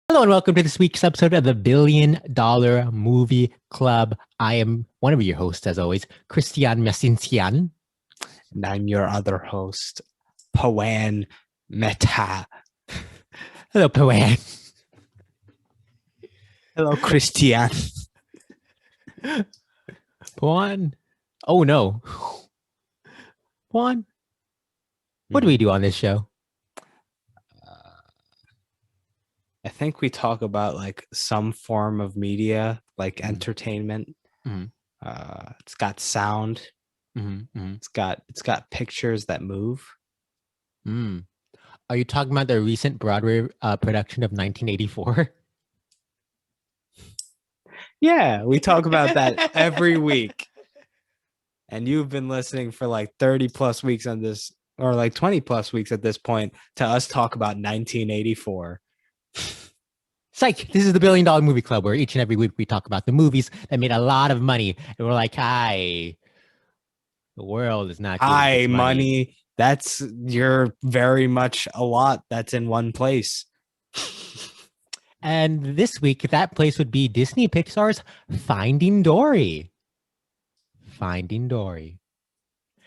Hello and welcome to this week's episode of the Billion Dollar Movie Club. I am one of your hosts, as always, Christian Messincian. And I'm your other host, Pawan Meta. Hello, Pawan. Hello, Christian. Pawan. Oh, no. Pawan, what do we do on this show? I think we talk about like some form of media, like entertainment. It's got sound. It's got pictures that move. Are you talking about the recent Broadway production of 1984? Yeah, we talk about that every week. And you've been listening for like 30 plus weeks on this, or like 20 plus weeks at this point, to us talk about 1984. Psych, this is the Billion Dollar Movie Club, where each and every week we talk about the movies that made a lot of money. And we're like, hi, the world is not Hi, money. That's you're very much a lot that's in one place. And this week, that place would be Disney Pixar's Finding Dory. Finding Dory.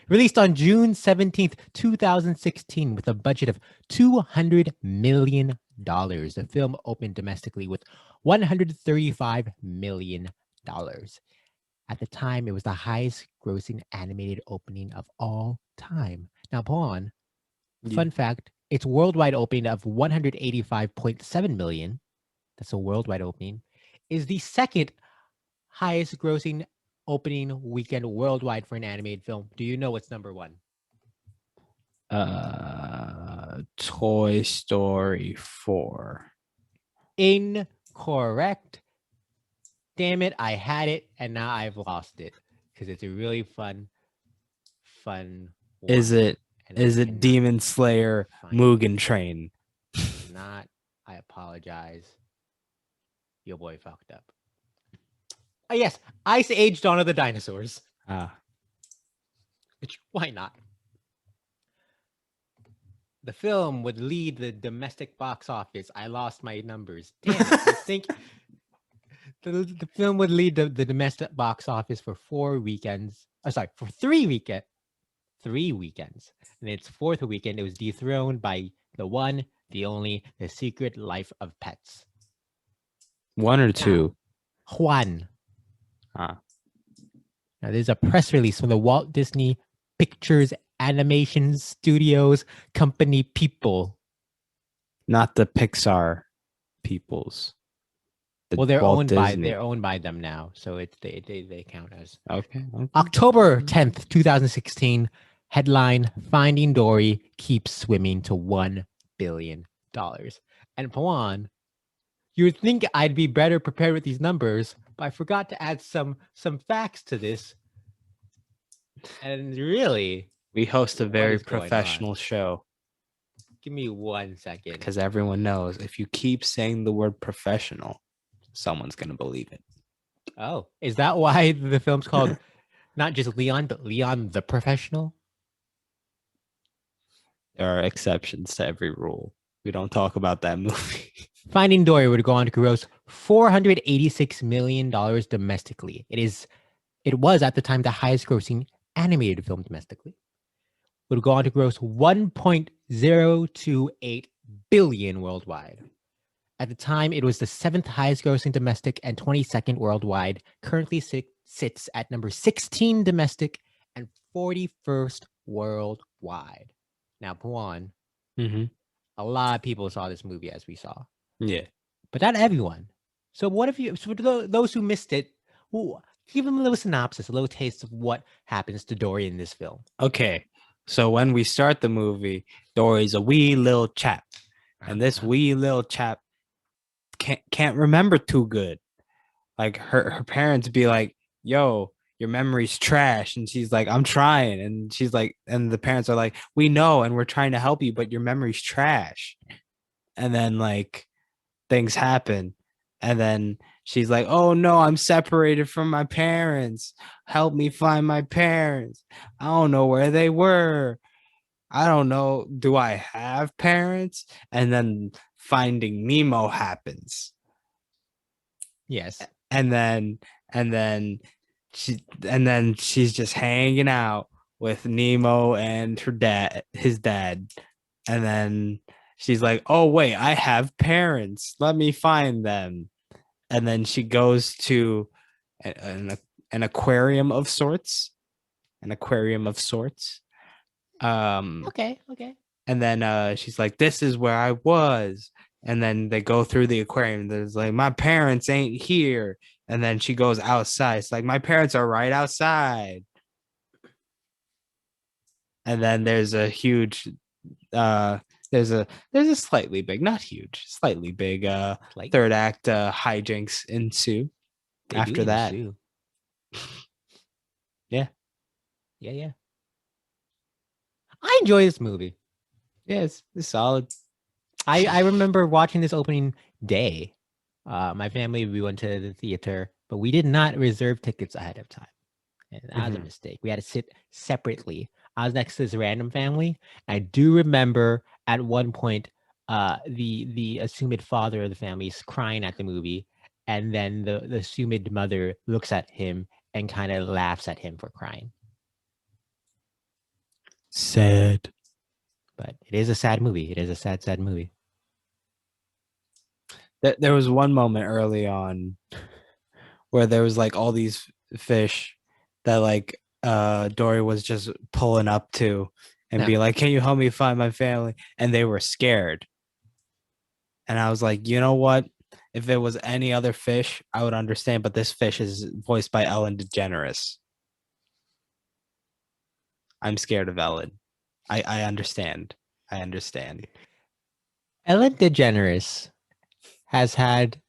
Released on June 17th, 2016, with a budget of $200 million. The film opened domestically with $135 million. At the time, it was the highest grossing animated opening of all time. Now, Pawan, fun fact, its worldwide opening of $185.7 million, that's a worldwide opening, is the second highest grossing opening weekend worldwide for an animated film. Do you know what's number one? Toy Story 4. Incorrect. Damn it, I had it and now I've lost it because it's a really fun one. Is it Demon Slayer Mugen Train? Not. I apologize. Your boy fucked up. Oh yes, Ice Age: Dawn of the Dinosaurs. Which, why not? The film would lead the domestic box office. I lost my numbers. Damn it. I think the film would lead the domestic box office for 4 weekends. For 3 weekends. 3 weekends. And its fourth weekend, it was dethroned by the one, the only, The Secret Life of Pets. 1 or 2? Juan. Now, there's a press release from the Walt Disney Pictures Animation Studios company people. Not the Pixar peoples. They're owned by them now, so it's they count as okay. October 10th, 2016. Headline: Finding Dory keeps swimming to $1 billion. And Pawan, you would think I'd be better prepared with these numbers, but I forgot to add some facts to this. And really, we host a very professional show. Give me 1 second. Because everyone knows if you keep saying the word professional, someone's going to believe it. Oh, is that why the film's called not just Leon, but Leon the Professional? There are exceptions to every rule. We don't talk about that movie. Finding Dory would go on to gross $486 million domestically. It was at the time the highest grossing animated film domestically. Would go on to gross $1.028 billion worldwide. At the time, it was the 7th highest grossing domestic and 22nd worldwide. Currently sits at number 16 domestic and 41st worldwide. Now, Pawan, a lot of people saw this movie, as we saw. Yeah. But not everyone. So what if you, for those who missed it, give them a little synopsis, a little taste of what happens to Dory in this film. Okay. So when we start the movie, Dory's a wee little chap. And this wee little chap can't remember too good. Like her parents be like, yo, your memory's trash. And she's like, I'm trying. And she's like, and the parents are like, we know, and we're trying to help you, but your memory's trash. And then like things happen. And then she's like, oh no, I'm separated from my parents. Help me find my parents. I don't know where they were. I don't know. Do I have parents? And then Finding Nemo happens. Yes. And then she's just hanging out with Nemo and his dad. And then she's like, "Oh wait, I have parents. Let me find them." And then she goes to an aquarium of sorts. An aquarium of sorts. Okay. And then she's like, "This is where I was." And then they go through the aquarium. There's like, "My parents ain't here." And then she goes outside. It's like, "My parents are right outside." And then there's a huge there's a slightly big, not huge, slightly big Like third act hijinks ensue they after do that. ensue. Yeah. Yeah. I enjoy this movie. Yeah, it's solid. I remember watching this opening day. My family, we went to the theater, but we did not reserve tickets ahead of time. And that was a mistake. We had to sit separately. I was next to this random family. I do remember at one point, the assumed father of the family is crying at the movie, and then the assumed mother looks at him and kind of laughs at him for crying. Sad. But it is a sad movie. It is a sad movie. There was one moment early on where there was like all these fish that like Dory was just pulling up to and be like, "Can you help me find my family?" And they were scared. And I was like, "You know what? If it was any other fish, I would understand, but this fish is voiced by Ellen DeGeneres. I'm scared of Ellen. I understand. I understand." Ellen DeGeneres has had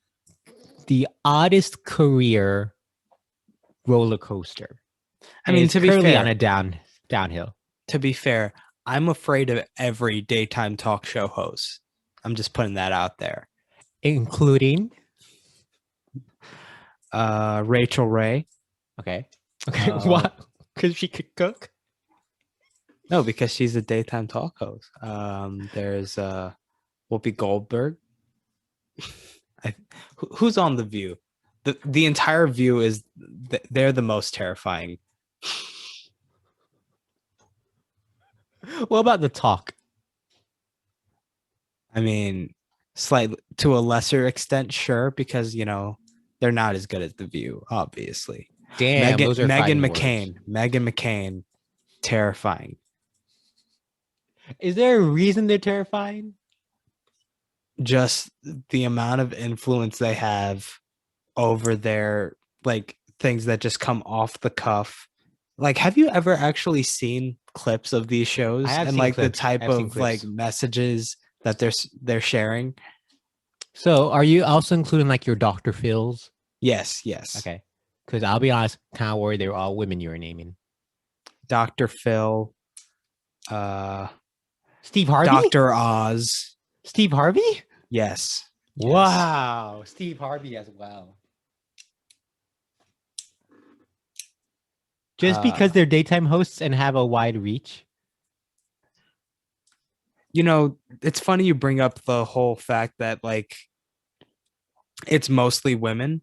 the oddest career roller coaster. I mean, it's to be currently fair, on a downhill. to be fair, I'm afraid of every daytime talk show host. I'm just putting that out there. Including Rachel Ray. Okay. What? Because she could cook? No, because she's a daytime talk host. There's Whoopi Goldberg. Who's on The View? The entire View is they're the most terrifying. What about the talk? I mean, slightly to a lesser extent, sure, because they're not as good as The View, obviously. Damn, those are Meghan fighting McCain. words. Meghan McCain, terrifying. Is there a reason they're terrifying? Just the amount of influence they have over their like things that just come off the cuff. Like, have you ever actually seen clips of these shows and like clips. The type of like messages that they're sharing? So are you also including like your Dr. Phil's? Yes. Okay. Because I'll be honest, kind of worried they were all women you were naming. Dr. Phil, Steve Harvey? Dr. Oz. Steve Harvey? Yes. Wow. Steve Harvey as well. Just because they're daytime hosts and have a wide reach? It's funny you bring up the whole fact that like it's mostly women,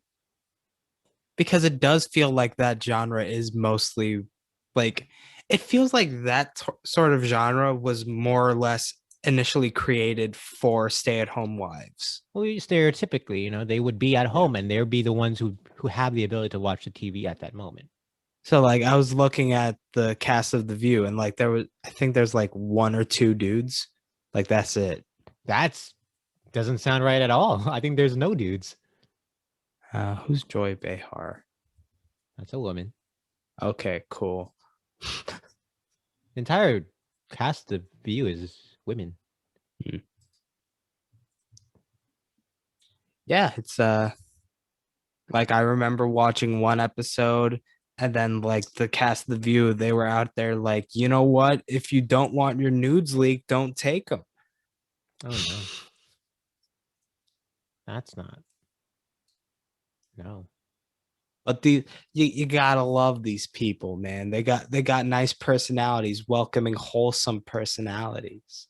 because it does feel like that genre is mostly like, it feels like that sort of genre was more or less initially created for stay-at-home wives. Well, stereotypically, they would be at home and they would be the ones who have the ability to watch the TV at that moment. So like I was looking at the cast of The View and like I think there's like one or two dudes. Like that's it. Doesn't sound right at all. I think there's no dudes. Who's Joy Behar? That's a woman. Okay, cool. The entire cast of View is women. Yeah, it's like I remember watching one episode and then like the cast of The View, they were out there like, you know what? If you don't want your nudes leaked, don't take them. Oh no. That's not. No. But you gotta love these people, man. They got nice personalities, welcoming, wholesome personalities.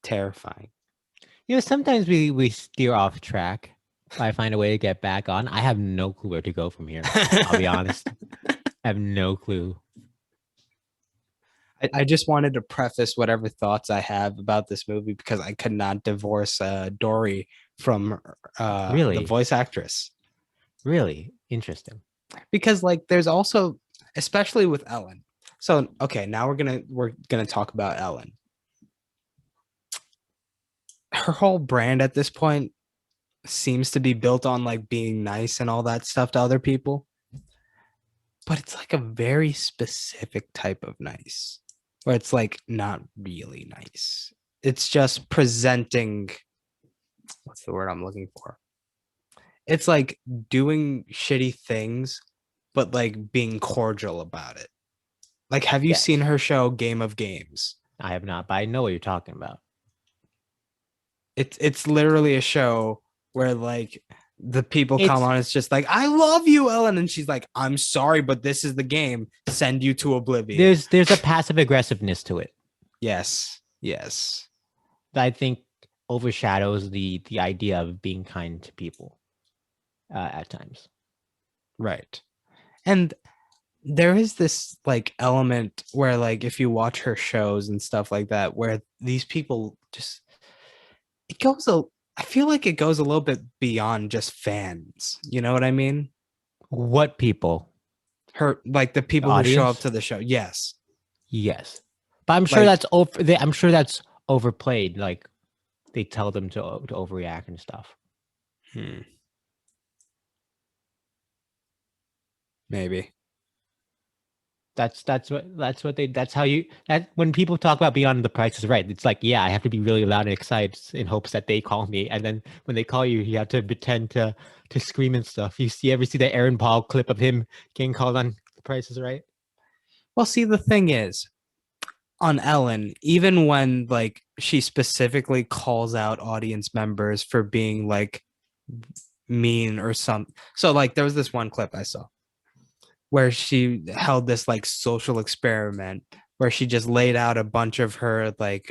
terrifying. Sometimes we steer off track. I find a way to get back on. I have no clue where to go from here. I'll be honest. I have no clue. I just wanted to preface whatever thoughts I have about this movie because I could not divorce Dory from the Really? voice actress. Really interesting. Because like there's also, especially with Ellen. So okay, now we're gonna talk about Ellen. Her whole brand at this point seems to be built on like being nice and all that stuff to other people. But it's like a very specific type of nice, where it's like not really nice. It's just presenting, what's the word I'm looking for? It's like doing shitty things, but like being cordial about it. Like, have you seen her show Game of Games? I have not, but I know what you're talking about. It's literally a show where like the people come on, it's just like, I love you, Ellen, and she's like, I'm sorry, but this is the game. Send you to oblivion. There's a passive aggressiveness to it. Yes. That I think overshadows the idea of being kind to people at times. Right. And there is this like element where like if you watch her shows and stuff like that, where these people just I feel like it goes a little bit beyond just fans. You know what I mean? What people? Her, like the people who show up to the show. Yes. But I'm sure I'm sure that's overplayed. Like they tell them to overreact and stuff. Maybe. That's when people talk about Beyond the Price is Right, it's like, yeah, I have to be really loud and excited in hopes that they call me, and then when they call you, you have to pretend to scream and stuff. You ever see the Aaron Paul clip of him getting called on The Price is Right? Well, see, the thing is, on Ellen, even when like she specifically calls out audience members for being like mean or something. So like there was this one clip I saw where she held this like social experiment where she just laid out a bunch of her like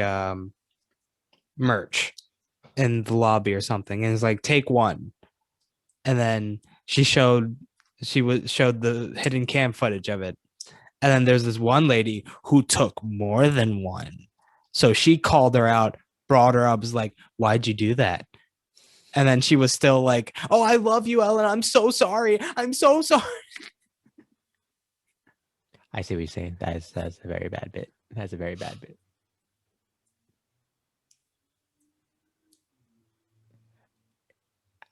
merch in the lobby or something, and it's like, take one, and then she showed the hidden cam footage of it, and then there's this one lady who took more than one, so she called her out, brought her up, was like, why'd you do that? And then she was still like, oh, I love you, Ellen, I'm so sorry. I see what you're saying. That's a very bad bit. That's a very bad bit.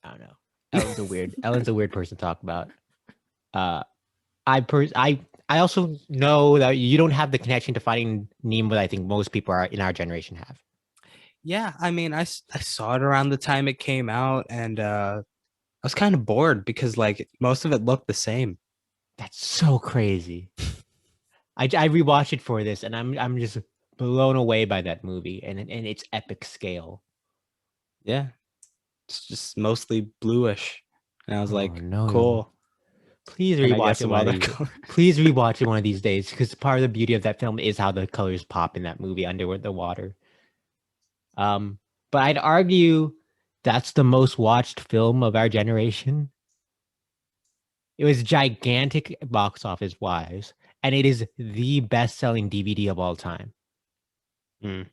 I don't know. Ellen's a weird person to talk about. I also know that you don't have the connection to Finding Nemo that I think most people in our generation have. Yeah, I mean, I saw it around the time it came out, and I was kind of bored because like most of it looked the same. That's so crazy. I rewatched it for this, and I'm just blown away by that movie and its epic scale. Yeah, it's just mostly bluish, and I was like, no, cool. Please rewatch it. Please rewatch it one of these days, because part of the beauty of that film is how the colors pop in that movie under the water. But I'd argue that's the most watched film of our generation. It was gigantic box office wise, and it is the best-selling DVD of all time. And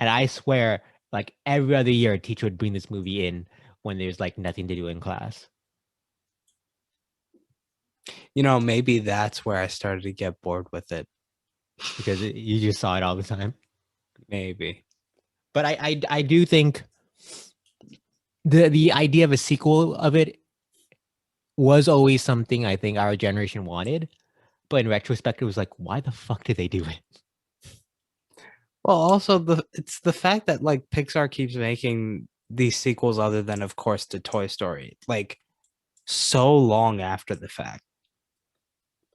I swear, like every other year, a teacher would bring this movie in when there's like nothing to do in class. You know, maybe that's where I started to get bored with it, because you just saw it all the time. Maybe. But I do think the idea of a sequel of it was always something I think our generation wanted. But in retrospect, it was like, why the fuck did they do it? Well, also it's the fact that like Pixar keeps making these sequels other than, of course, to Toy Story, like so long after the fact.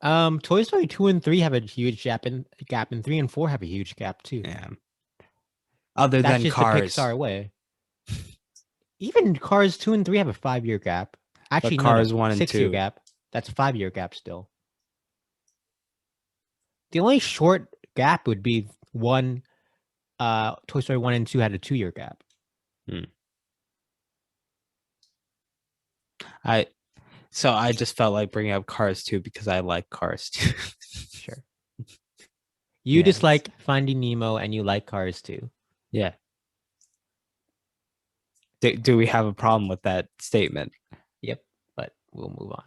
Toy Story 2 and 3 have a huge gap, and 3 and 4 have a huge gap too. Yeah. Other That's than just Cars. the Pixar way. Even Cars 2 and 3 have a 5-year gap. Actually, but Cars 1 and 2 6-year gap. That's a 5-year gap still. The only short gap would be one Toy Story 1 and 2 had a 2-year gap. I just felt like bringing up Cars 2 because I like Cars 2. Sure. You just Yes. like Finding Nemo and you like Cars too. Yeah. Do we have a problem with that statement? Yep, but we'll move on.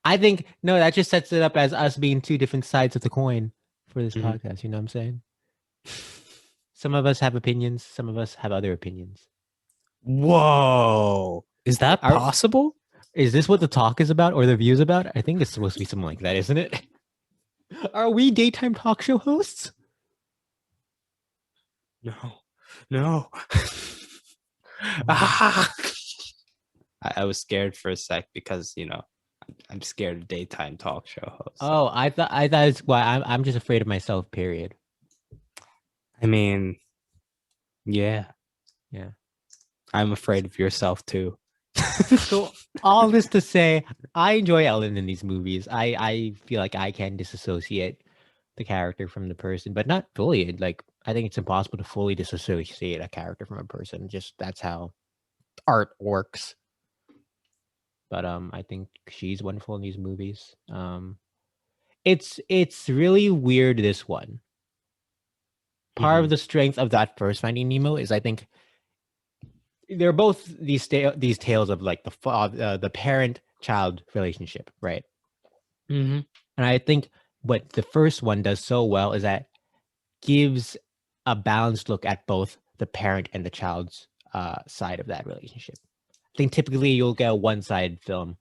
I think no, that just sets it up as us being two different sides of the coin for this podcast. You know what I'm saying? Some of us have opinions. Some of us have other opinions. Whoa. Is that possible? Is this what the talk is about or the views about? I think it's supposed to be something like that, isn't it? Are we daytime talk show hosts? No. I was scared for a sec because, I'm scared of daytime talk show hosts. Oh, I thought it's why I'm just afraid of myself, period. I mean, yeah. Yeah. I'm afraid of yourself too. So all this to say, I enjoy Ellen in these movies. I feel like I can disassociate the character from the person, but not fully. Like, I think it's impossible to fully disassociate a character from a person. Just that's how art works. But I think she's wonderful in these movies. It's really weird, this one. Part of the strength of that first Finding Nemo is, I think, they're both these tales of like the parent-child relationship, right? Mm-hmm. And I think what the first one does so well is that gives a balanced look at both the parent and the child's side of that relationship. I think typically you'll get a one-sided film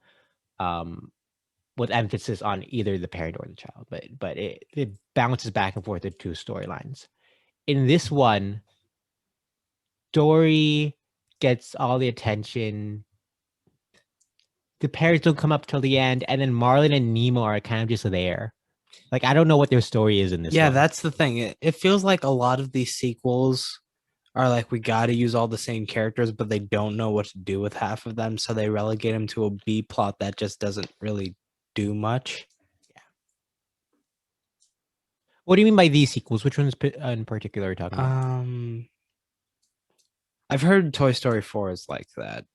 with emphasis on either the parent or the child, but it bounces back and forth the two storylines. In this one, Dory gets all the attention. The parents don't come up till the end, and then Marlon and Nemo are kind of just there. Like, I don't know what their story is in this. Yeah, one. that's the thing. It feels like a lot of these sequels are like, we got to use all the same characters, but they don't know what to do with half of them, so they relegate them to a B plot that just doesn't really do much. Yeah. What do you mean by these sequels? Which ones in particular are you talking about? I've heard Toy Story 4 is like that.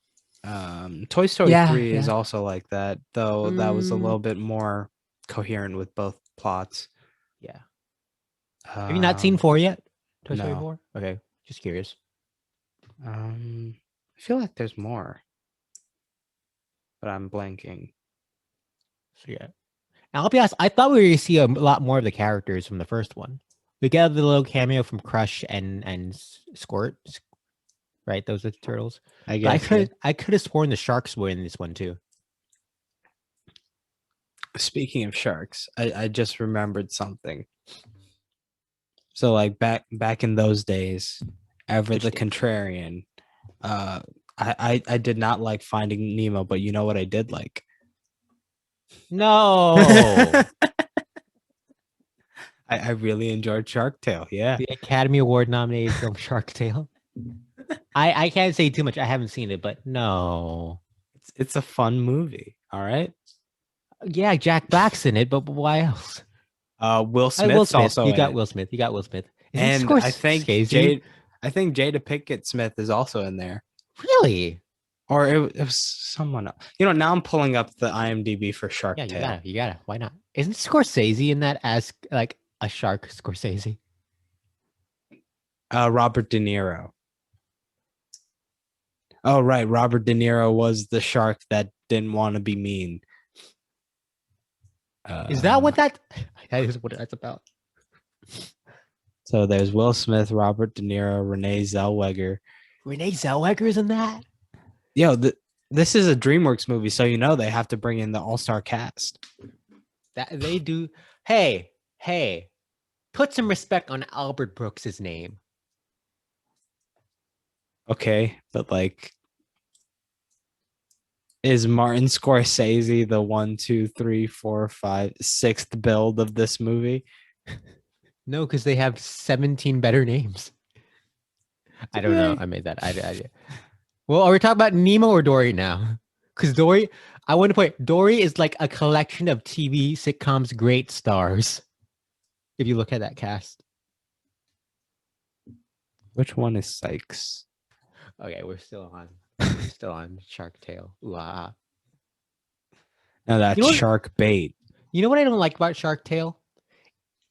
Toy Story 3 is also like that, though that was a little bit more coherent with both plots. Yeah. Have you not seen 4 yet? Toy Story 4? Okay, just curious. I feel like there's more, but I'm blanking. So yeah. And I'll be honest, I thought we were going to see a lot more of the characters from the first one. We get the little cameo from Crush and Squirt, right? Those are the turtles. I guess. I could have sworn the sharks were in this one too. Speaking of sharks, I just remembered something. So like back in those days, ever the contrarian, I did not like Finding Nemo, but you know what I did like? No. I really enjoyed Shark Tale. Yeah. The Academy Award nominated film Shark Tale. I can't say too much. I haven't seen it, but no. It's a fun movie. All right. Yeah, Jack Black's in it, but why else? Will Smith's also you got Will Smith. You got Will Smith. And I think Jada Pinkett Smith is also in there. Really? Or it was someone else. Now I'm pulling up the IMDb for Shark Tale. Yeah, you gotta. Why not? Isn't Scorsese in that as like a shark Scorsese? Robert De Niro. Oh, right. Robert De Niro was the shark that didn't want to be mean. Is that what that is what that's about? So there's Will Smith, Robert De Niro, Renee Zellweger. Renee Zellweger's in that? Yo, this is a DreamWorks movie, so they have to bring in the all-star cast. That they do. Hey, put some respect on Albert Brooks's name. Okay, but like, is Martin Scorsese the 1, 2, 3, 4, 5, 6th build of this movie? No, because they have 17 better names. I don't know. I made that. I Well, are we talking about Nemo or Dory now? Because Dory, I want to point, Dory is like a collection of TV sitcoms great stars. If you look at that cast. Which one is Sykes? Okay, we're still on Shark Tale. Ooh, ah. No, that's You know what- shark bait. You know what I don't like about Shark Tale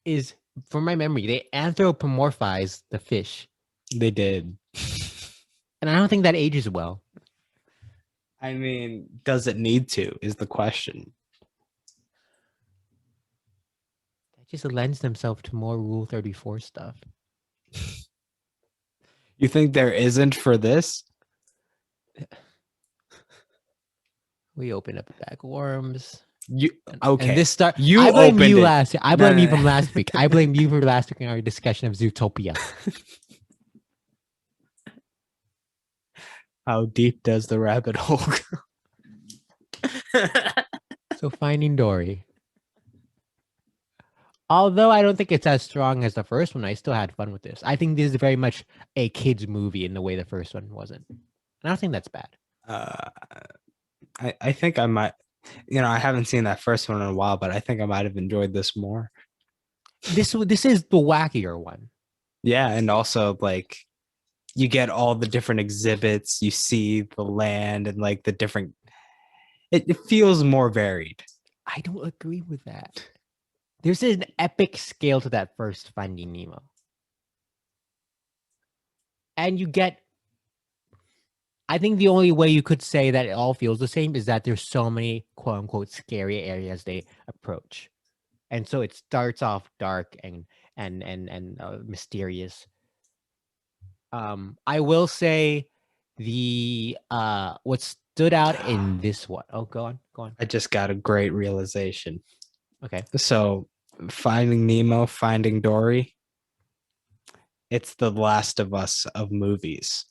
is, from my memory, they anthropomorphize the fish, They did. and I don't think that ages well. I mean, does it need to? Is the question. That just lends themselves to more Rule 34 stuff. You think there isn't for this? We open up a bag of worms. You okay? And this start. You I blame opened you it. last. I No, blame no, you no. from last week. I blame you for last week in our discussion of Zootopia. How deep does the rabbit hole go? So Finding Dory. Although I don't think it's as strong as the first one, I still had fun with this. I think this is very much a kid's movie in the way the first one wasn't. And I don't think that's bad. I think I might. I haven't seen that first one in a while, but I think I might have enjoyed this more. This is the wackier one. Yeah, and also like you get all the different exhibits, you see the land and like the different. It feels more varied. I don't agree with that. There's an epic scale to that first Finding Nemo. And you get, I think the only way you could say that it all feels the same is that there's so many quote unquote scary areas they approach. And so it starts off dark and mysterious. I will say the what stood out in this one. Oh, go on. I just got a great realization. Okay. So, Finding Nemo, Finding Dory, it's the Last of Us of movies.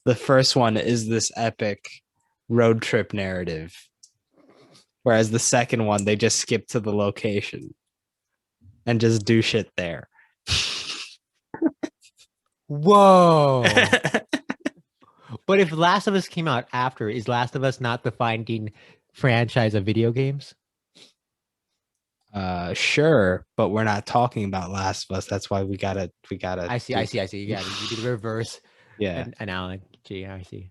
The first one is this epic road trip narrative, whereas the second one, they just skip to the location and just do shit there. Whoa. But if Last of Us came out after, is Last of Us not the Finding franchise of video games? Sure, but we're not talking about Last of Us. That's why we gotta. I see. You do the reverse Yeah. analogy. I see.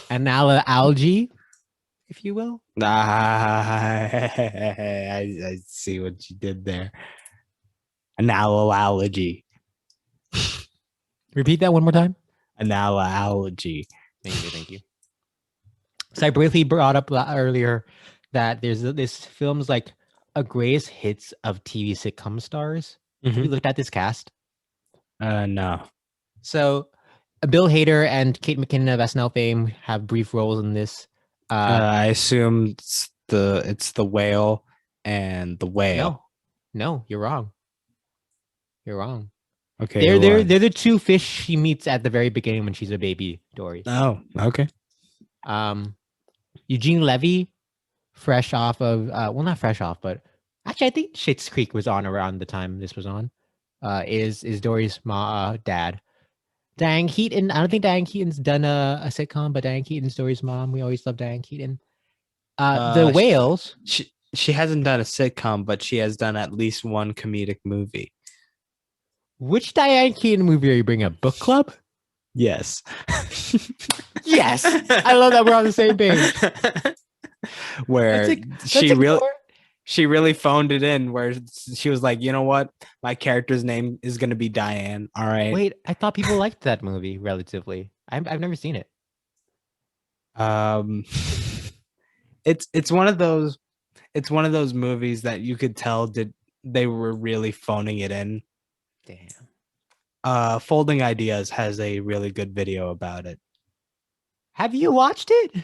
Analogy, if you will. I see what you did there. Analogy. Repeat that one more time. Analogy. Thank you. So I briefly brought up earlier that there's this film's like a greatest hits of TV sitcom stars. Have you looked at this cast? No. So Bill Hader and Kate McKinnon of SNL fame have brief roles in this. I assume it's the whale and the whale. No, you're wrong. You're wrong. Okay. They're the two fish she meets at the very beginning when she's a baby, Dory. Oh, okay. Eugene Levy, fresh off of well, not fresh off, but actually I think Schitt's Creek was on around the time this was on. Is Dory's dad. Diane Keaton. I don't think Diane Keaton's done a sitcom, but Diane Keaton's Dory's mom. We always love Diane Keaton. The Whales. She hasn't done a sitcom, but she has done at least one comedic movie. Which Diane Keaton movie are you bringing up? Book Club? Yes. Yes. I love that we're on the same page. Where she really phoned it in, where she was like, you know what? My character's name is going to be Diane. All right. Wait, I thought people liked that movie relatively. I've never seen it. It's one of those movies that you could tell they were really phoning it in. Damn. Folding Ideas has a really good video about it. Have you watched it?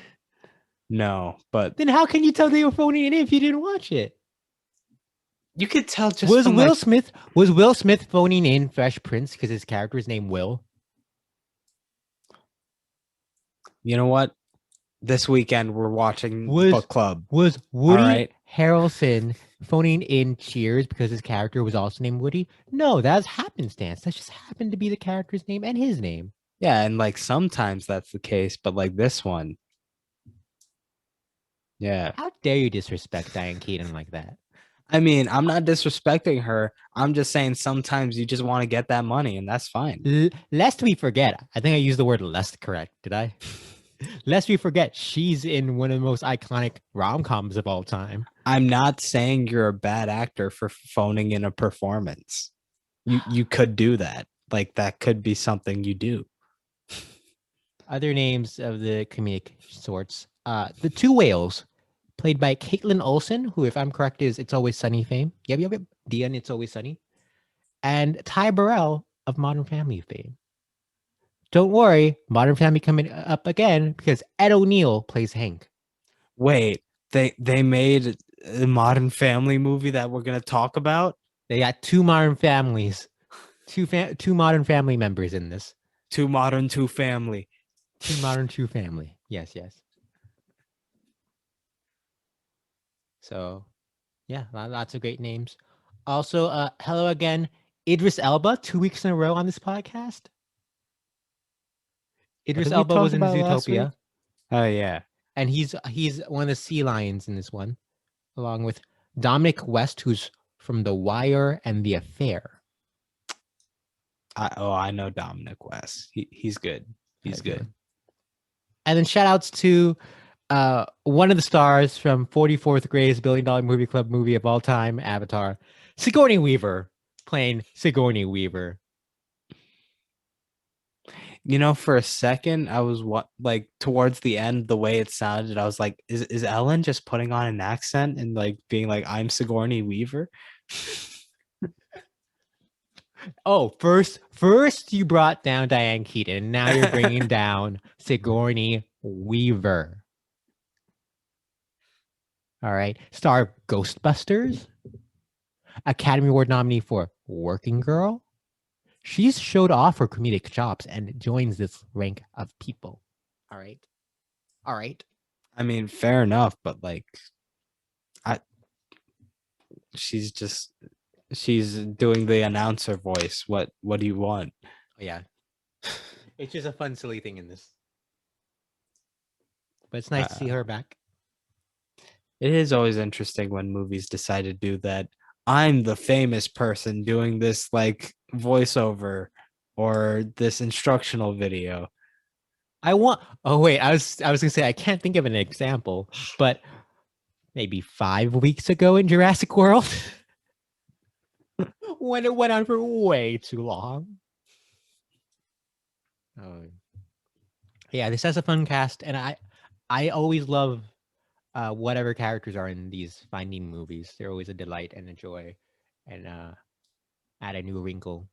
No, but then how can you tell they were phoning it in if you didn't watch it? You could tell just was Will Smith phoning in Fresh Prince because his character's name Will? You know what? This weekend we're watching Book Club. Was Woody Harrelson phoning in Cheers because his character was also named Woody? No, that's happenstance. That just happened to be the character's name and his name. Yeah, and like sometimes that's the case, but like this one. Yeah. How dare you disrespect Diane Keaton like that? I mean, I'm not disrespecting her. I'm just saying sometimes you just want to get that money, and that's fine. Lest we forget, I think I used the word lest correct. Did I? Lest we forget, she's in one of the most iconic rom-coms of all time. I'm not saying you're a bad actor for phoning in a performance. You could do that. Like that could be something you do. Other names of the comedic sorts. The Two Whales, played by Caitlin Olsen, who, if I'm correct, is It's Always Sunny fame. Yep. Dion, It's Always Sunny. And Ty Burrell of Modern Family fame. Don't worry, Modern Family coming up again because Ed O'Neill plays Hank. Wait, they made a Modern Family movie that we're gonna talk about? They got two Modern Families, two Modern Family members in this. Two Modern, Two Family. Two Modern, Two Family. Yes. So, yeah, lots of great names. Also, hello again, Idris Elba, 2 weeks in a row on this podcast. Idris Elba was in Zootopia. Oh yeah, and he's one of the sea lions in this one, along with Dominic West, who's from The Wire and The Affair. I know Dominic West. He's good. He's good. And then shout outs to one of the stars from 44th Greatest $1 Billion Movie Club movie of all time, Avatar, Sigourney Weaver, playing Sigourney Weaver. You know, for a second, I was like towards the end, the way it sounded, I was like, is Ellen just putting on an accent and like being like, I'm Sigourney Weaver? Oh, first you brought down Diane Keaton, and now you're bringing down Sigourney Weaver. All right. Star of Ghostbusters, Academy Award nominee for Working Girl. She's showed off her comedic chops and joins this rank of people. All right. I mean, fair enough, but like, she's doing the announcer voice. What do you want? Yeah. It's just a fun, silly thing in this. But it's nice to see her back. It is always interesting when movies decide to do that. I'm the famous person doing this like voiceover or this instructional video. I was gonna say I can't think of an example, but maybe 5 weeks ago in Jurassic World, when it went on for way too long. Yeah, this has a fun cast, and I always love whatever characters are in these Finding movies. They're always a delight and a joy, and add a new wrinkle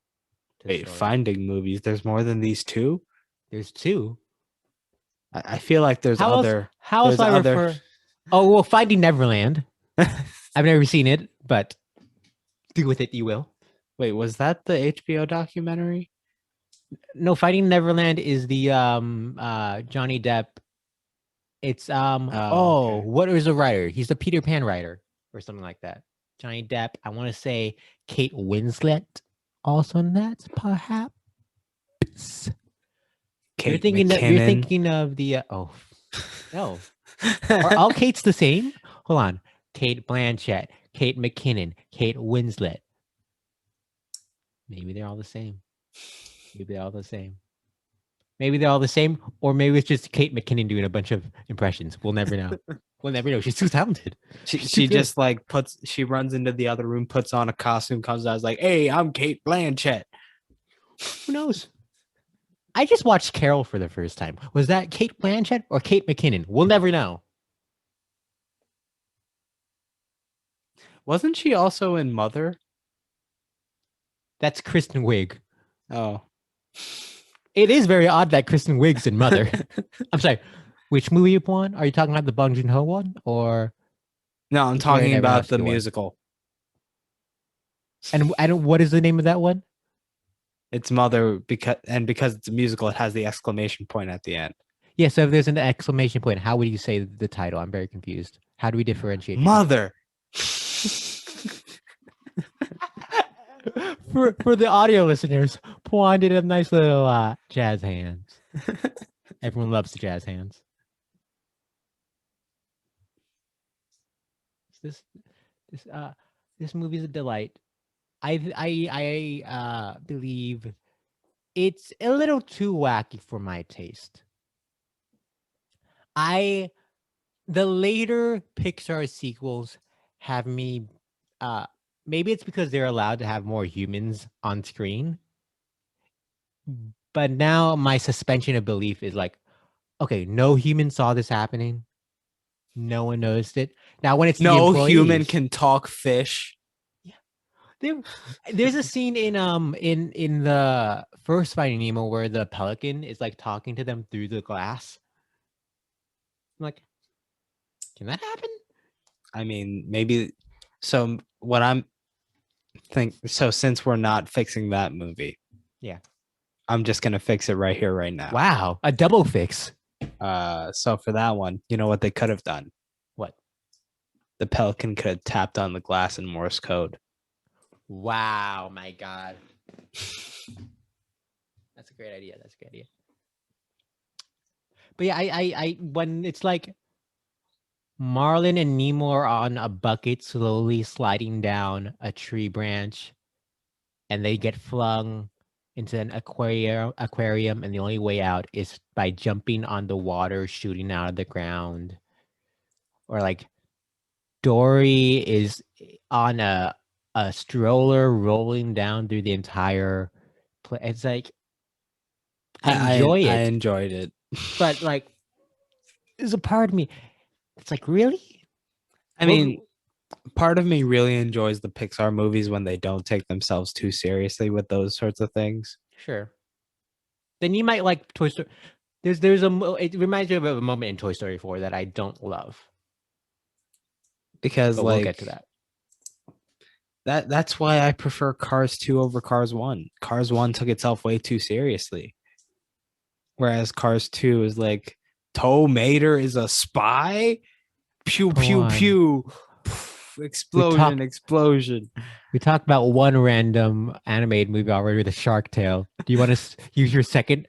to the story. Finding movies. There's more than these two. There's two. I feel like there's other. How else do I refer? Oh well, Finding Neverland. I've never seen it, but do with it you will. Wait, was that the HBO documentary? No, Finding Neverland is the Johnny Depp. It's okay. What is the writer? He's the Peter Pan writer or something like that. Johnny Depp. I want to say Kate Winslet also in that, perhaps. You're thinking of the no. Are all Kates the same? Hold on. Kate Blanchett, Kate McKinnon, Kate Winslet. Maybe they're all the same. Maybe they're all the same, or maybe it's just Kate McKinnon doing a bunch of impressions. We'll never know. She's too talented. She just like she runs into the other room, puts on a costume, comes out, is like, "Hey, I'm Kate Blanchett." Who knows? I just watched Carol for the first time. Was that Kate Blanchett or Kate McKinnon? We'll never know. Wasn't she also in Mother? That's Kristen Wiig. Oh. It is very odd that Kristen Wiig's in Mother. I'm sorry. Which movie, Pawan? Are you talking about the Bong Joon-ho one, or? No, I'm talking about the musical. And what is the name of that one? It's Mother, because it's a musical, it has the exclamation point at the end. Yeah, so if there's an exclamation point, how would you say the title? I'm very confused. How do we differentiate? Mother. For the audio listeners, Pawan did a nice little jazz hands. Everyone loves the jazz hands. This movie is a delight. I believe it's a little too wacky for my taste. The later Pixar sequels have me maybe it's because they're allowed to have more humans on screen. But now my suspension of belief is like, okay, no human saw this happening. No one noticed it. Now when it's the No employees, human can talk fish. there, there's a scene in the first Finding Nemo where the pelican is like talking to them through the glass. I'm like, can that happen? I mean, maybe. So what I'm so since we're not fixing that movie, Yeah. I'm just gonna fix it right here, right now. Wow, a double fix. So for that one, you know what they could have done? What? The pelican could have tapped on the glass in Morse code. Wow, my God. That's a great idea. That's a great idea. But yeah, I when it's like Marlon and Nemo are on a bucket slowly sliding down a tree branch and they get flung into an aquarium and the only way out is by jumping on the water shooting out of the ground. Or like Dory is on a stroller rolling down through the entire place. It's like I enjoy it. I enjoyed it. But like there's a part of me it's like, really? I mean, part of me really enjoys the Pixar movies when they don't take themselves too seriously with those sorts of things. Sure. Then you might like Toy Story. It reminds me of a moment in Toy Story 4 that I don't love. Because But like we'll get to that. that's why I prefer Cars 2 over Cars 1. Cars 1 took itself way too seriously. Whereas Cars 2 is like, Tow Mater is a spy? Pew, pew, pew. Explosion, explosion. We talked about one random animated movie already with a Shark Tale. Do you want to use your second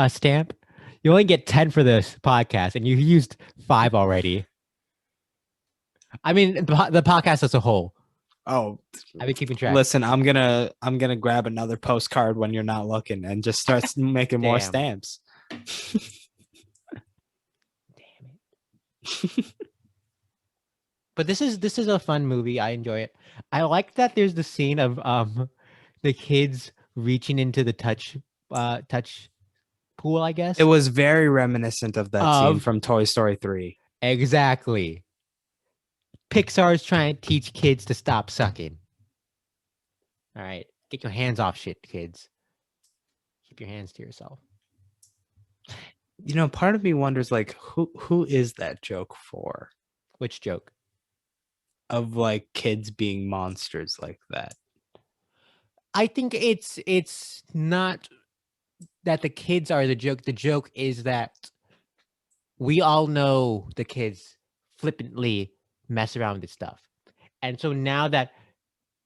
stamp? You only get 10 for this podcast, and you used 5 already. I mean, the podcast as a whole. Oh, I've been keeping track. Listen, I'm gonna grab another postcard when you're not looking and just start making more stamps. Damn it. But this is a fun movie. I enjoy it. I like that there's the scene of the kids reaching into the touch pool, I guess. It was very reminiscent of that scene from Toy Story 3. Exactly. Pixar's trying to teach kids to stop sucking. All right. Get your hands off shit, kids. Keep your hands to yourself. You know, part of me wonders, like, who is that joke for? Which joke? Of like kids being monsters like that. I think it's not that the kids are the joke. The joke is that we all know the kids flippantly mess around with stuff. And so now that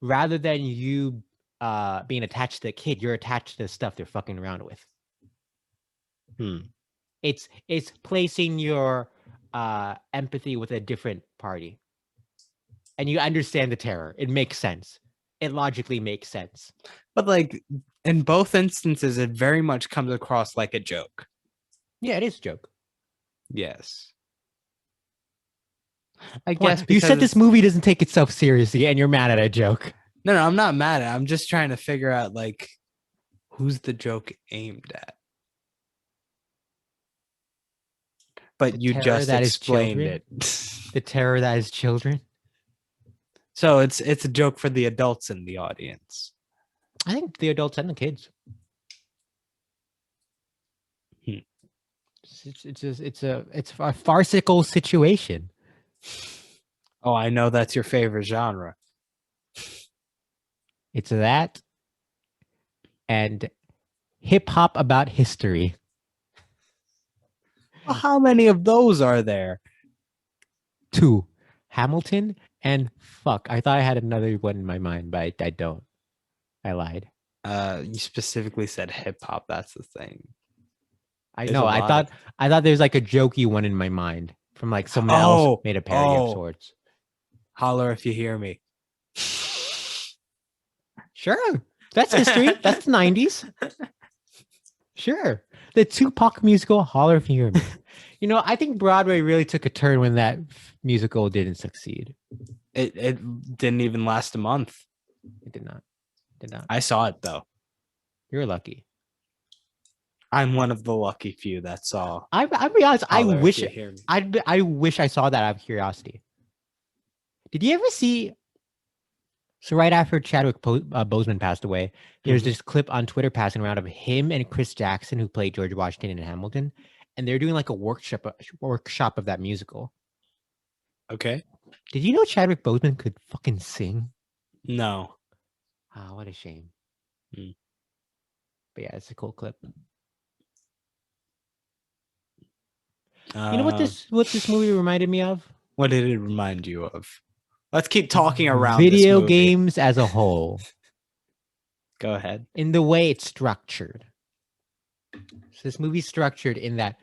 rather than you being attached to the kid, you're attached to the stuff they're fucking around with. It's placing your empathy with a different party. And you understand the terror. It makes sense. It logically makes sense. But like in both instances, it very much comes across like a joke. Yeah, it is a joke. Yes. I guess you said this movie doesn't take itself seriously and you're mad at a joke. No, I'm not mad at it. I'm just trying to figure out like who's the joke aimed at. But you just explained it. The terror that is children. So it's a joke for the adults in the audience. I think the adults and the kids. It's a farcical situation. Oh, I know that's your favorite genre. It's that and hip hop about history. Well, how many of those are there? 2. Hamilton and fuck. I thought I had another one in my mind, but I don't. I lied. You specifically said hip hop. That's the thing. I know. I thought there's like a jokey one in my mind from like someone else made a parody of sorts. Holler if you hear me. Sure. That's history. That's the 90s. Sure. The Tupac musical, Holler if you hear me. You know, I think Broadway really took a turn when that musical didn't succeed. It didn't even last a month. It did not. Did not. I saw it though. You're lucky. I'm one of the lucky few that saw. I'll be honest. I Holler If wish You Hear Me. I wish I saw that out of curiosity. Did you ever see? So right after Chadwick Boseman passed away, there's this clip on Twitter passing around of him and Chris Jackson, who played George Washington in Hamilton, and they're doing like a workshop of that musical. Okay. Did you know Chadwick Boseman could fucking sing? No. Ah, what a shame. Hmm. But yeah, it's a cool clip. You know what this movie reminded me of? What did it remind you of? Let's keep talking around video this movie. games as a whole. Go ahead. In the way it's structured. So this movie's structured in that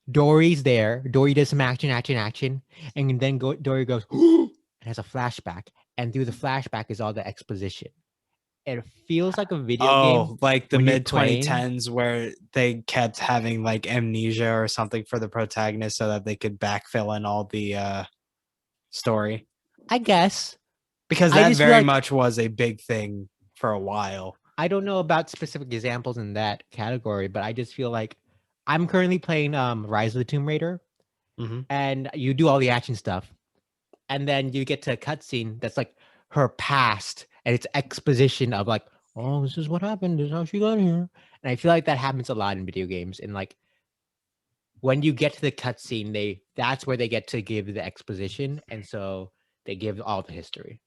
Dory's there. Dory does some action, and then Dory goes and has a flashback, and through the flashback is all the exposition. It feels like a video game. Oh, like the when you're mid playing. 2010s where they kept having like amnesia or something for the protagonist so that they could backfill in all the story. I guess. Because I that just feel very like- much was a big thing for a while. I don't know about specific examples in that category, but I just feel like I'm currently playing Rise of the Tomb Raider, Mhm. and you do all the action stuff, and then you get to a cutscene that's like her past, and it's exposition of like, oh, this is what happened, this is how she got here, and I feel like that happens a lot in video games, and like when you get to the cutscene, that's where they get to give the exposition, and so they give all the history.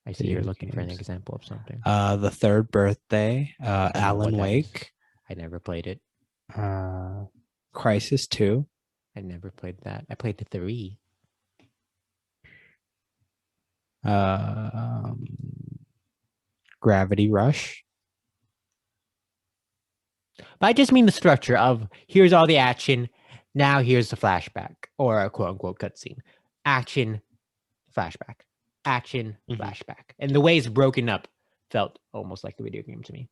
I see you're looking for an example of something. The Third Birthday, know Alan what that is. Wake, I never played it. Crisis 2, I never played that. I played the 3. Gravity Rush. But I just mean the structure of here's all the action. Now here's the flashback or a quote unquote cutscene. Action, flashback. Action, Mhm. flashback. And the way it's broken up felt almost like the video game to me.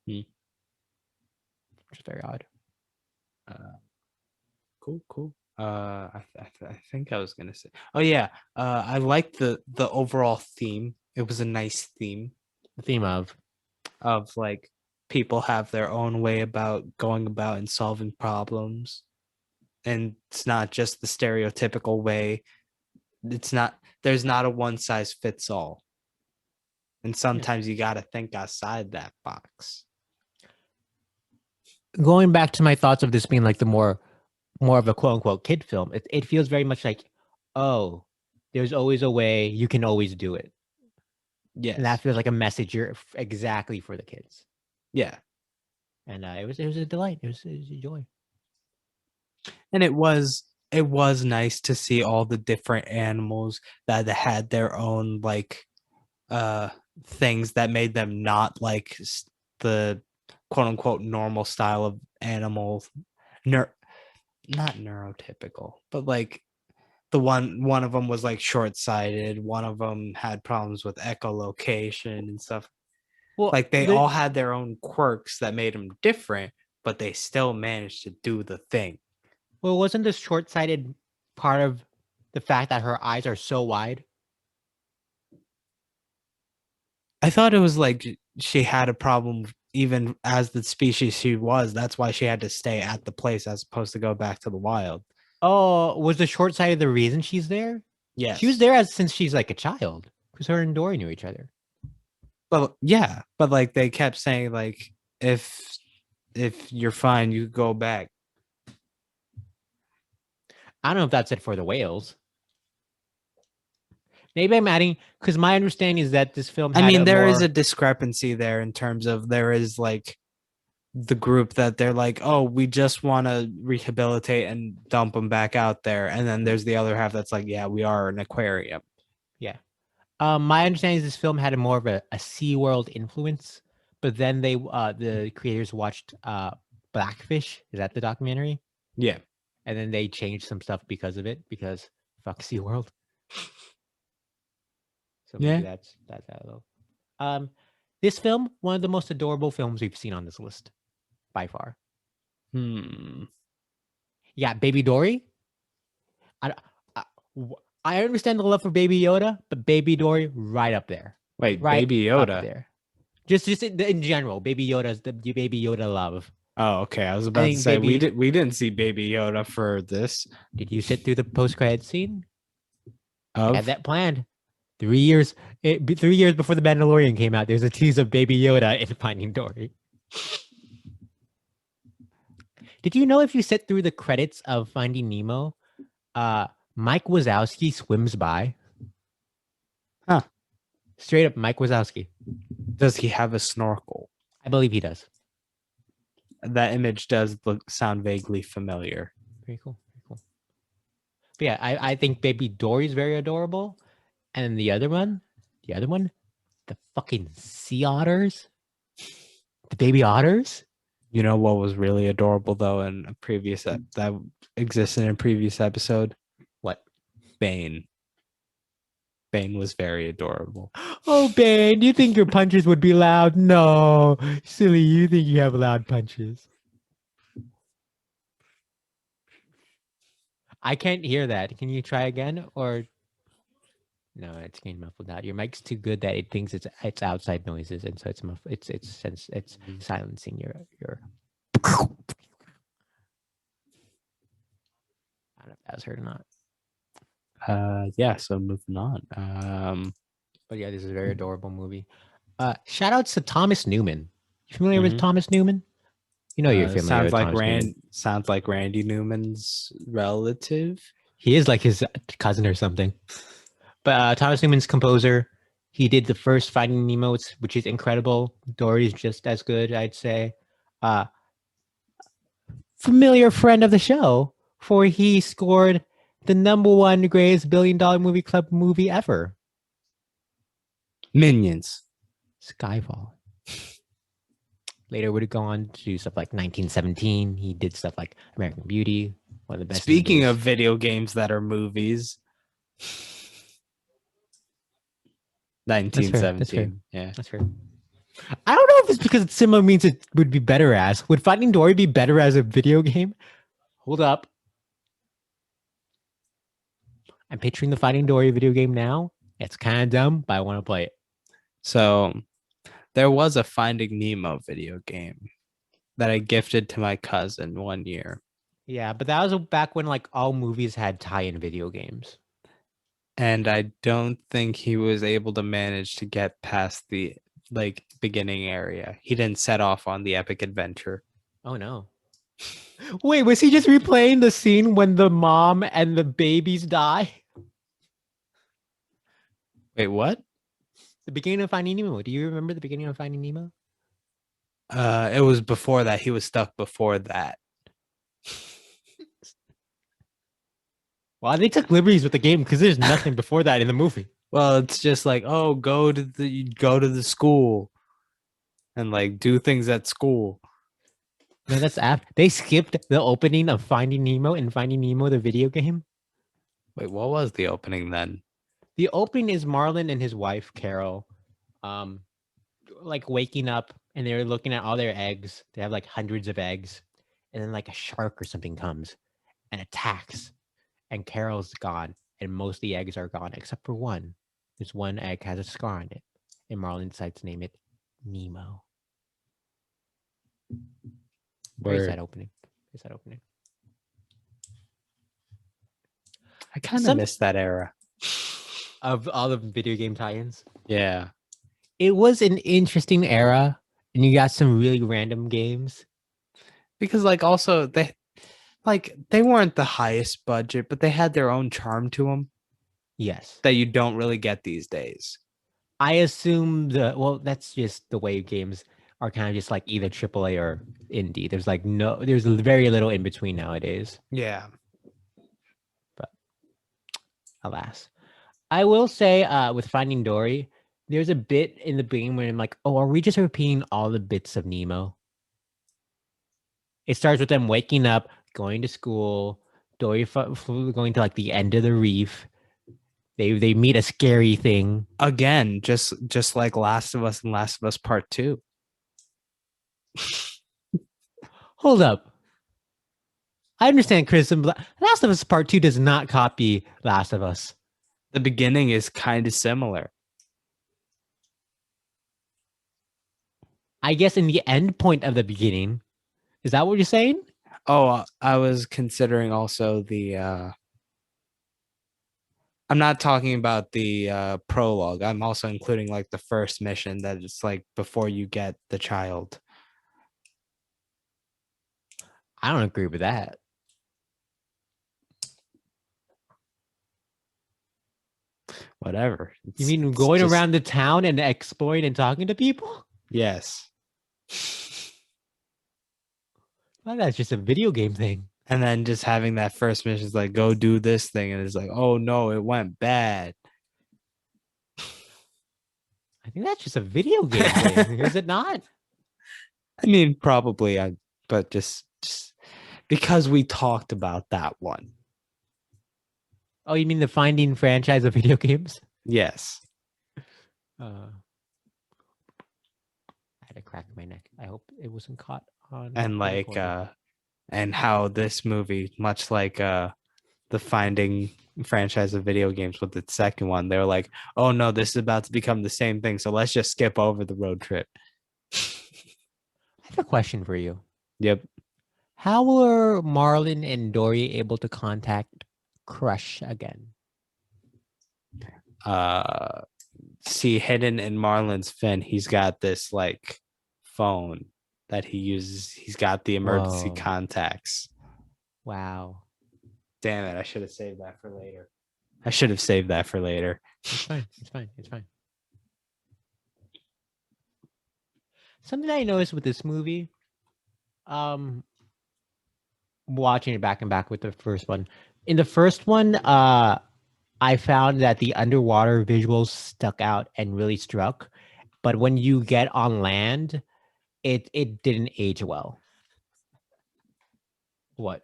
Hmm. Which is very odd. Cool. I think I was gonna say. Oh yeah. I liked the overall theme. It was a nice theme The theme of like people have their own way about going about and solving problems, and it's not just the stereotypical way. There's not a one size fits all, and sometimes you got to think outside that box. going back to my thoughts of this being like the more of a quote unquote kid film, it feels very much like, oh, there's always a way, you can always do it. Yes. And that feels like a message exactly for the kids. Yeah. And it was a delight. It was a joy. And it was nice to see all the different animals that had their own like things that made them not like the quote unquote normal style of animals. Not neurotypical, but like the one of them was like short-sighted, one of them had problems with echolocation and stuff. Well, Like they all had their own quirks that made them different, but they still managed to do the thing. Well, wasn't the short-sighted part of the fact that her eyes are so wide? I thought it was like she had a problem even as the species she was. That's why she had to stay at the place as opposed to go back to the wild. Oh, was the short-sighted the reason she's there? Yes. She was there since she's like a child, because her and Dory knew each other. Well, yeah, but like they kept saying like if you're fine, you go back. I don't know if that's it for the whales. Maybe I'm adding, because my understanding is that this film I mean, there is more- a discrepancy there in terms of there is like the group that they're like, oh, we just want to rehabilitate and dump them back out there, and then there's the other half that's like, yeah, we are an aquarium. Yeah. My understanding is this film had more of a SeaWorld influence, but then the creators watched Blackfish. Is that the documentary? Yeah. And then they changed some stuff because of it, because fuck SeaWorld. So Yeah. maybe that's that little. This film, one of the most adorable films we've seen on this list, by far. Yeah, Baby Dory. I, I, I understand the love for Baby Yoda, but Baby Dory right up there. Wait, Right Baby up Yoda. there. Just in general, Baby Yoda's the Baby Yoda love. Oh, okay. I was about to think say we Baby- didn't see Baby Yoda for this. Did you sit through the post-credit scene? I Of had that planned. 3 years, 3 years before the Mandalorian came out, there's a tease of Baby Yoda in Finding Dory. Did you know if you sit through the credits of Finding Nemo, Mike Wazowski swims by? Huh. Straight up, Mike Wazowski. Does he have a snorkel? I believe he does. That image does sound vaguely familiar. Very cool. Very cool. But yeah, I think Baby Dory's very adorable. And the other one, the fucking sea otters, the baby otters. You know what was really adorable though in a previous that existed in a previous episode? What? Bane. Bane was very adorable. Oh, Bane, you think your punches would be loud? No, silly, you think you have loud punches. I can't hear that. Can you try again? Or no, it's getting muffled out. Your mic's too good that it thinks it's outside noises, and so it's it's silencing your. I don't know if that was heard or not. Yeah, so moving on. But yeah, this is a very adorable movie. Shout outs to Thomas Newman. You familiar with Thomas Newman? You know you're familiar sounds with like Thomas Newman. Sounds like Randy Newman's relative. He is like his cousin or something. But Thomas Newman's composer. He did the first Finding Nemo, which is incredible. Dory's just as good, I'd say. Familiar friend of the show, for he scored the #1 greatest $1 billion movie club movie ever. Minions. Skyfall. Later would go on to do stuff like 1917. He did stuff like American Beauty, one of the best. Speaking of video games that are movies. 1917. That's fair. Yeah. That's fair. I don't know if it's because cinema means it would be better as. Would Finding Dory be better as a video game? Hold up. I'm picturing the Finding Dory video game now. It's kind of dumb, but I want to play it. So there was a Finding Nemo video game that I gifted to my cousin one year. Yeah, but that was back when like all movies had tie-in video games. And I don't think he was able to manage to get past the like beginning area. He didn't set off on the epic adventure. Oh no. Wait, was he just replaying the scene when the mom and the babies die? Wait, what? The beginning of Finding Nemo. Do you remember the beginning of Finding Nemo? It was before that. He was stuck before that. Well, they took liberties with the game because there's nothing before that in the movie. Well, it's just like, oh, go to the school and like do things at school. No, that's after they skipped the opening of Finding Nemo and Finding Nemo the video game. Wait, what was the opening then? The opening is Marlon and his wife Carol, like waking up and they're looking at all their eggs. They have like hundreds of eggs, and then like a shark or something comes and attacks, and Carol's gone, and most of the eggs are gone except for one. This one egg has a scar on it, and Marlon decides to name it Nemo. Very sad opening. Very sad opening. I kind of miss that era of all the video game tie-ins. Yeah. It was an interesting era, and you got some really random games. Because like also they weren't the highest budget, but they had their own charm to them. Yes. That you don't really get these days. I assume that's just the way games are kind of just like either AAA or indie. There's very little in between nowadays. Yeah. But alas. I will say with Finding Dory, there's a bit in the beginning where I'm like, oh, are we just repeating all the bits of Nemo? It starts with them waking up, going to school, Dory going to like the end of the reef, They meet a scary thing. Again, just like Last of Us and Last of Us Part 2. Hold up. I understand criticism. Last of Us Part 2 does not copy Last of Us. The beginning is kind of similar. I guess in the end point of the beginning. Is that what you're saying? Oh, I was considering also the I'm not talking about the prologue. I'm also including like the first mission that it's like before you get the child. I don't agree with that. Whatever. You mean going around the town and exploring and talking to people? Yes. Well, that's just a video game thing. And then just having that first mission is like, go do this thing. And it's like, oh no, it went bad. I think that's just a video game thing. Is it not? I mean, probably, but just because we talked about that one. Oh, you mean the Finding franchise of video games? Yes. I had to crack my neck. I hope it wasn't caught on. And like, and how this movie, much like the Finding franchise of video games with the second one, they were like, oh no, this is about to become the same thing. So let's just skip over the road trip. I have a question for you. Yep. How were Marlon and Dory able to contact Crush again? See, hidden in Marlon's fin, he's got this like phone that he uses. He's got the emergency Whoa. contacts. Wow. Damn it, I should have saved that for later. It's fine. It's fine. It's fine. Something I noticed with this movie, watching it back and back with the first one. In the first one, I found that the underwater visuals stuck out and really struck. But when you get on land, it didn't age well. What?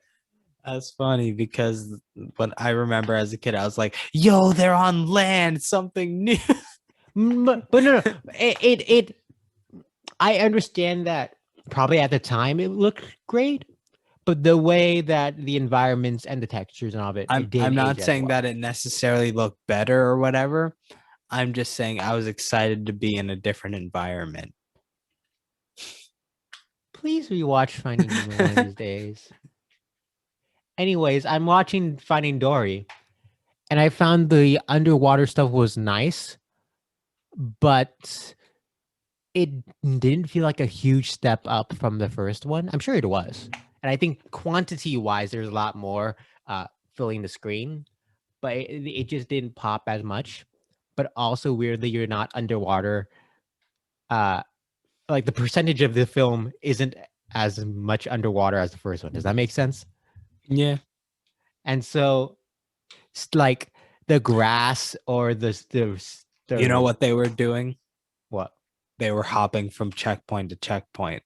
That's funny because when I remember as a kid, I was like, yo, they're on land, something new. But no. I understand that probably at the time it looked great, but the way that the environments and the textures and all of it, I'm not saying that it necessarily looked better or whatever. I'm just saying I was excited to be in a different environment. Please rewatch Finding Nemo one of these days. Anyways, I'm watching Finding Dory, and I found the underwater stuff was nice, but it didn't feel like a huge step up from the first one. I'm sure it was. And I think quantity-wise, there's a lot more filling the screen, but it just didn't pop as much. But also, weirdly, you're not underwater. Like the percentage of the film isn't as much underwater as the first one. Does that make sense? Yeah. And so, like the grass or the You know what they were doing? What? They were hopping from checkpoint to checkpoint.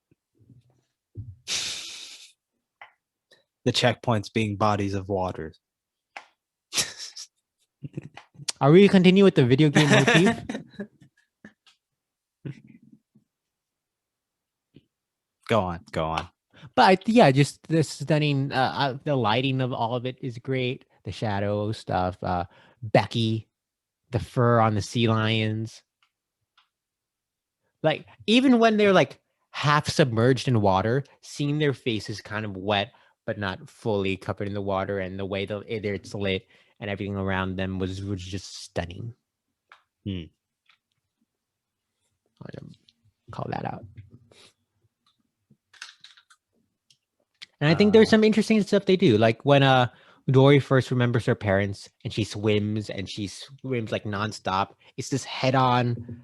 The checkpoints being bodies of water. Are we continue with the video game motif? Go on. But yeah, just the stunning, the lighting of all of it is great. The shadow stuff, Becky, the fur on the sea lions. Like even when they're like half submerged in water, seeing their faces kind of wet but not fully covered in the water, and the way that it's lit and everything around them was just stunning. I'll call that out. And I think there's some interesting stuff they do. Like when Dory first remembers her parents and she swims like nonstop. It's this head-on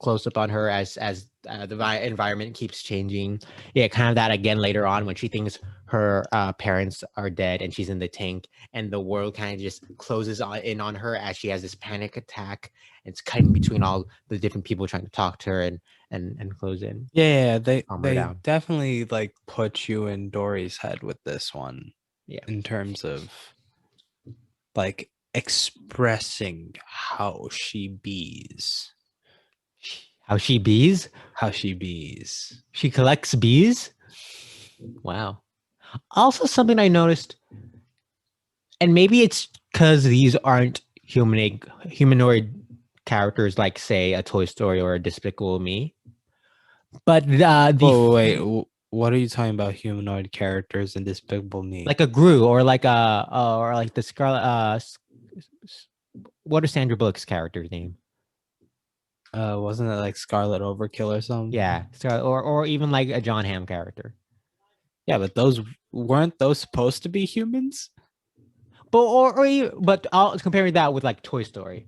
close up on her as the environment keeps changing. Yeah, kind of that again later on when she thinks her parents are dead and she's in the tank, and the world kind of just closes in on her as she has this panic attack. It's cutting between all the different people trying to talk to her and close in. Yeah, they definitely like put you in Dory's head with this one. Yeah, in terms of like expressing how she bees. How she bees? How she bees. She collects bees? Wow. Also, something I noticed, and maybe it's because these aren't humanoid characters like, say, a Toy Story or a Despicable Me, but Oh wait, what are you talking about? Humanoid characters in Despicable Me? like a Gru or like or like the Scarlet. What is Sandra Bullock's character's name? Wasn't it like Scarlet Overkill or something? Yeah, or even like a John Hamm character. Yeah, but those weren't those supposed to be humans? But I'll compare that with like Toy Story,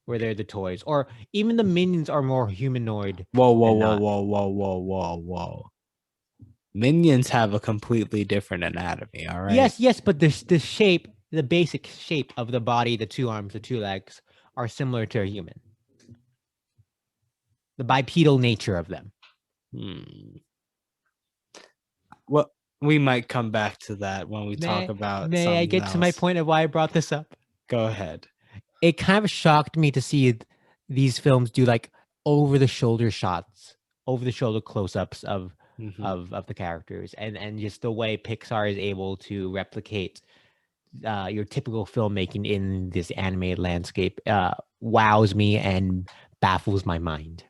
where they're the toys, or even the minions are more humanoid. Whoa, whoa, than whoa, not. whoa, whoa, whoa, whoa, whoa. Minions have a completely different anatomy, all right? Yes, but the shape, the basic shape of the body, the two arms, the two legs, are similar to a human. The bipedal nature of them. Well, we might come back to that when we talk about May I something get to my else. point of why I brought this up? Go ahead. It kind of shocked me to see these films do like over the shoulder shots, over the shoulder close-ups of the characters, and just the way Pixar is able to replicate your typical filmmaking in this animated landscape wows me and baffles my mind.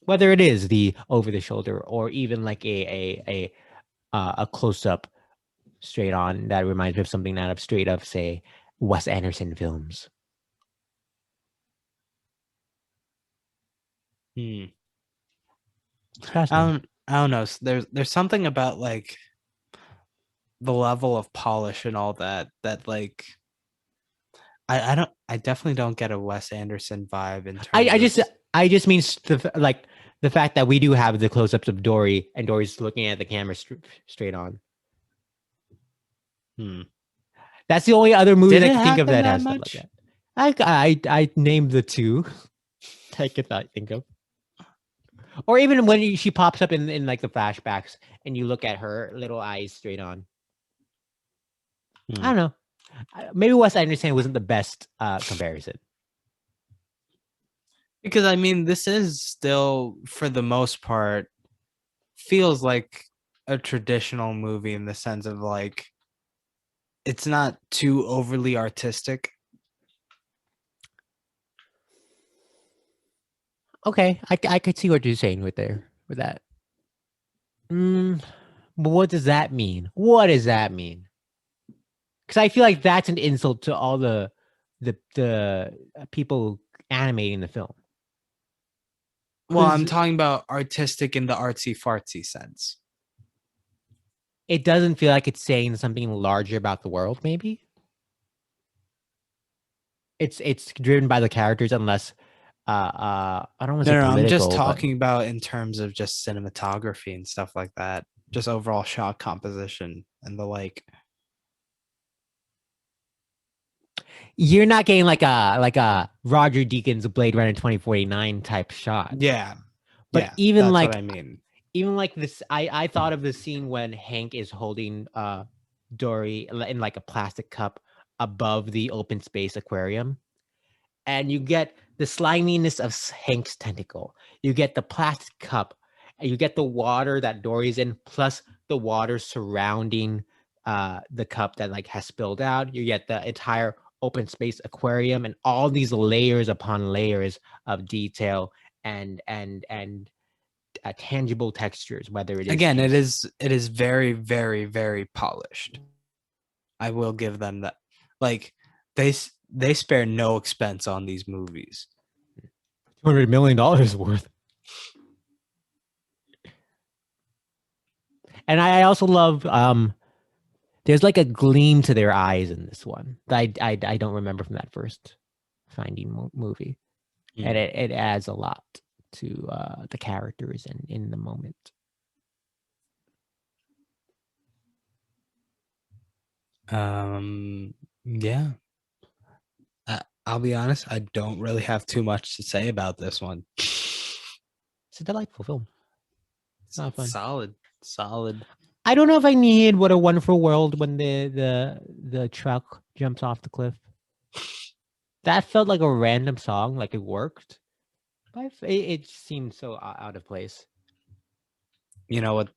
Whether it is the over the shoulder or even like a close up straight on that reminds me of something out of straight up, say, Wes Anderson films. It's fascinating. I don't know. There's something about like the level of polish and all that like I definitely don't get a Wes Anderson vibe in terms of I just mean like the fact that we do have the close ups of Dory and Dory's looking at the camera straight on. That's the only other movie Did I it can think of happen that that has stuff much? like that. I named the two I could not think of. Or even when she pops up in like the flashbacks and you look at her little eyes straight on. I don't know. Maybe Wes Anderson wasn't the best comparison. Because I mean, this is still, for the most part, feels like a traditional movie in the sense of like it's not too overly artistic. Okay, I could see what you're saying with that. But what does that mean? What does that mean? Because I feel like that's an insult to all the people animating the film. Well, I'm talking about artistic in the artsy fartsy sense. It doesn't feel like it's saying something larger about the world. Maybe it's driven by the characters, unless I don't want to say No, I'm just political, talking about in terms of just cinematography and stuff like that. Just overall shot composition and the like. You're not getting like a Roger Deakins Blade Runner 2049 type shot. Yeah. But Yeah, even that's like what I mean. Even like this, I thought of the scene when Hank is holding Dory in like a plastic cup above the open space aquarium. And you get the sliminess of Hank's tentacle. You get the plastic cup, and you get the water that Dory's in, plus the water surrounding the cup that like has spilled out. You get the entire open space aquarium and all these layers upon layers of detail and tangible textures. Whether it is Again, it is very, very, very polished. I will give them that. Like they spare no expense on these movies. $200 million worth. And I also love there's like a gleam to their eyes in this one that I don't remember from that first Finding movie. And it adds a lot to the characters and in the moment. Yeah. I'll be honest, I don't really have too much to say about this one. It's a delightful film. It's not fun. Solid. I don't know if I need What a Wonderful World when the truck jumps off the cliff. That felt like a random song, like it worked. But it seemed so out of place. You know what?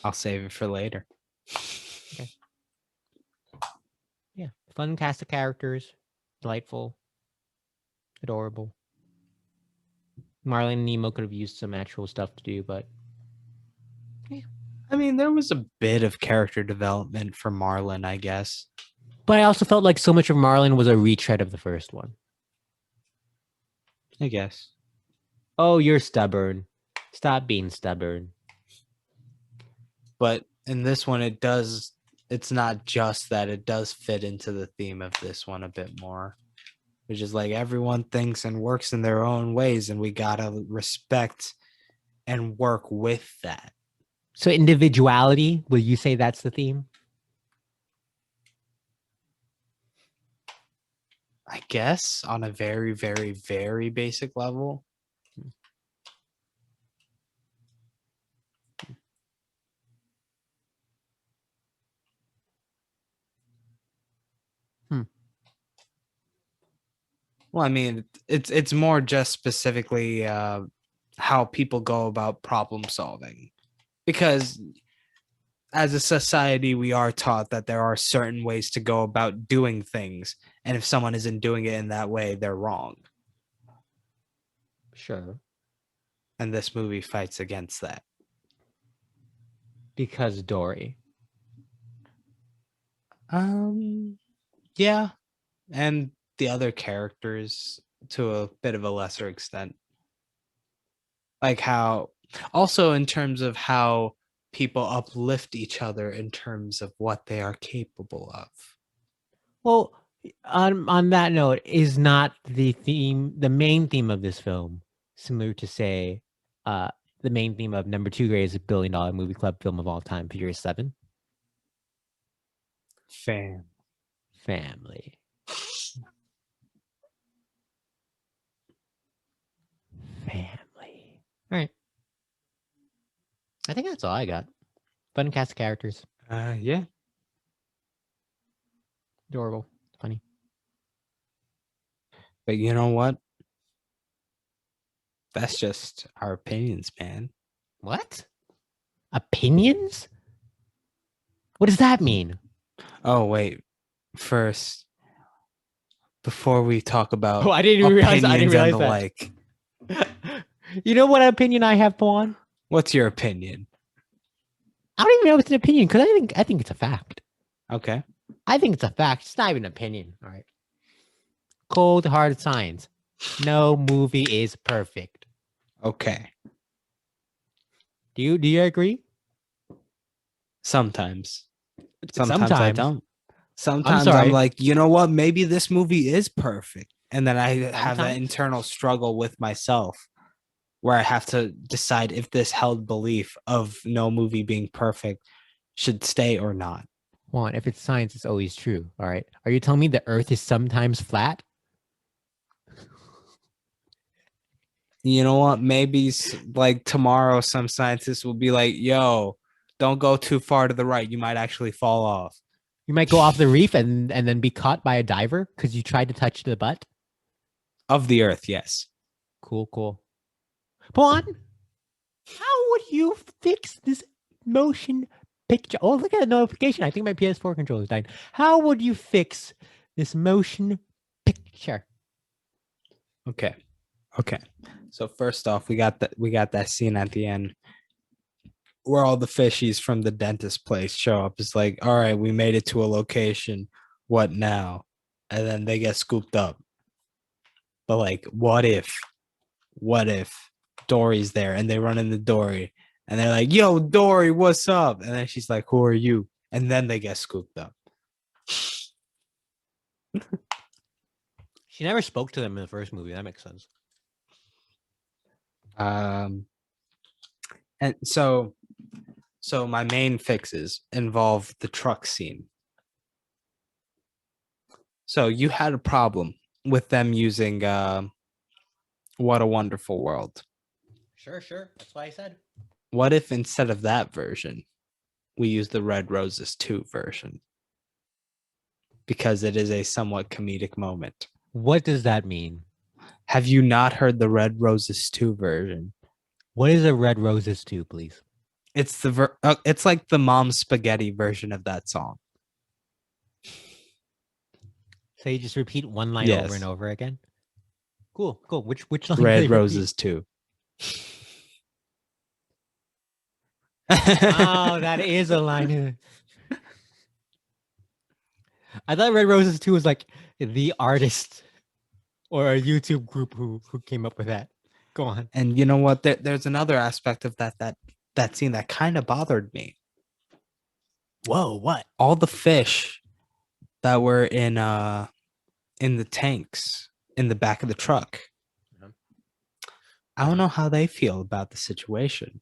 I'll save it for later. Okay. Yeah. Fun cast of characters. Delightful. Adorable. Marlon and Nemo could have used some actual stuff to do, but I mean, there was a bit of character development for Marlon, I guess. But I also felt like so much of Marlon was a retread of the first one. I guess. Oh, you're stubborn. Stop being stubborn. But in this one, it's not just that, it does fit into the theme of this one a bit more. Which is like everyone thinks and works in their own ways, and we gotta respect and work with that. So individuality, will you say that's the theme? I guess on a very, very, very basic level. Well, I mean, it's more just specifically how people go about problem solving, because as a society, we are taught that there are certain ways to go about doing things, and if someone isn't doing it in that way, they're wrong. Sure. And this movie fights against that. Because Dory. Yeah, and the other characters to a bit of a lesser extent. Like how, also in terms of how people uplift each other in terms of what they are capable of. Well, on that note, is not the main theme of this film similar to, say, the main theme of number 2 greatest billion-dollar movie club film of all time, Furious 7? Family. Family. All right. I think that's all I got. Fun cast of characters. Yeah. Adorable. Funny. But you know what? That's just our opinions, man. What? Opinions? What does that mean? Oh, wait. First, before we talk about Oh, I didn't realize opinions and the that. like, You know what opinion I have, Pawan? what's your opinion? I don't even know if it's an opinion because I think it's a fact. Okay. I think it's a fact. It's not even an opinion. All right. Cold hard science. No movie is perfect. Okay. Do you agree? Sometimes I don't. Sometimes sorry. I'm like, you know what? Maybe this movie is perfect. And then I have that Sometimes? internal struggle with myself where I have to decide if this held belief of no movie being perfect should stay or not. Juan, if it's science, it's always true. All right. Are you telling me the Earth is sometimes flat? You know what? Maybe like tomorrow, some scientists will be like, yo, don't go too far to the right. You might actually fall off. You might go off the reef and then be caught by a diver because you tried to touch the butt. Of the Earth, yes. Cool. Pawan, how would you fix this motion picture? Oh, look at the notification. I think my PS4 controller is dying. How would you fix this motion picture? Okay. So first off, we got that scene at the end where all the fishies from the dentist place show up. It's like, all right, we made it to a location. What now? And then they get scooped up. But like, what if Dory's there and they run into Dory and they're like, yo, Dory, what's up? And then she's like, who are you? And then they get scooped up. She never spoke to them in the first movie. That makes sense. And so my main fixes involve the truck scene. So you had a problem with them using What a Wonderful World. Sure. That's why I said. What if instead of that version, we use the Red Roses 2 version? Because it is a somewhat comedic moment. What does that mean? Have you not heard the Red Roses 2 version? What is a Red Roses 2, please? It's it's like the Mom Spaghetti version of that song. So you just repeat one line Yes. over and over again? Cool. Which line do Red they Roses 2. Oh, that is a line. I thought Red Roses 2 was like the artist or a YouTube group who came up with that. Go on. And you know what? There's another aspect of that scene that kind of bothered me. Whoa, what? All the fish that were in the tanks in the back of the truck. I don't know how they feel about the situation.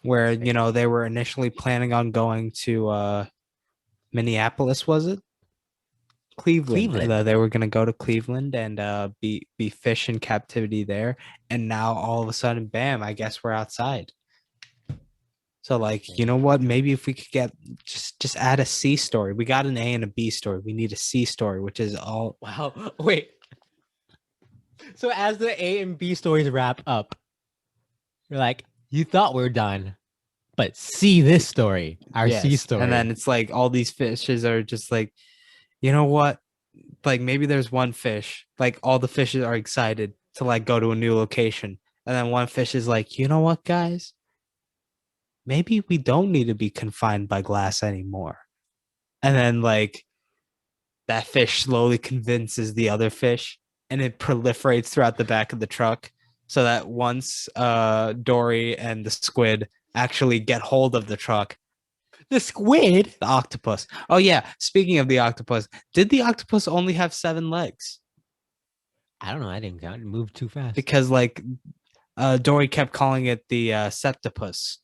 Where, you know, they were initially planning on going to Minneapolis, was it? Cleveland. They were going to go to Cleveland and be fish in captivity there. And now all of a sudden, bam, I guess we're outside. So, like, you know what? Maybe if we could get just add a C story. We got an A and a B story. We need a C story, which is all. Wow. Wait. So as the A and B stories wrap up, you're like, you thought we're done, but see this story, our C story. And then it's like all these fishes are just like, you know what? Like maybe there's one fish, like all the fishes are excited to like go to a new location. And then one fish is like, you know what, guys? Maybe we don't need to be confined by glass anymore. And then like that fish slowly convinces the other fish and it proliferates throughout the back of the truck so that once Dory and the squid actually get hold of the truck. The squid? The octopus. Oh, yeah. Speaking of the octopus, did the octopus only have 7 legs? I don't know. I didn't count. It moved too fast. Because, like, Dory kept calling it the septopus.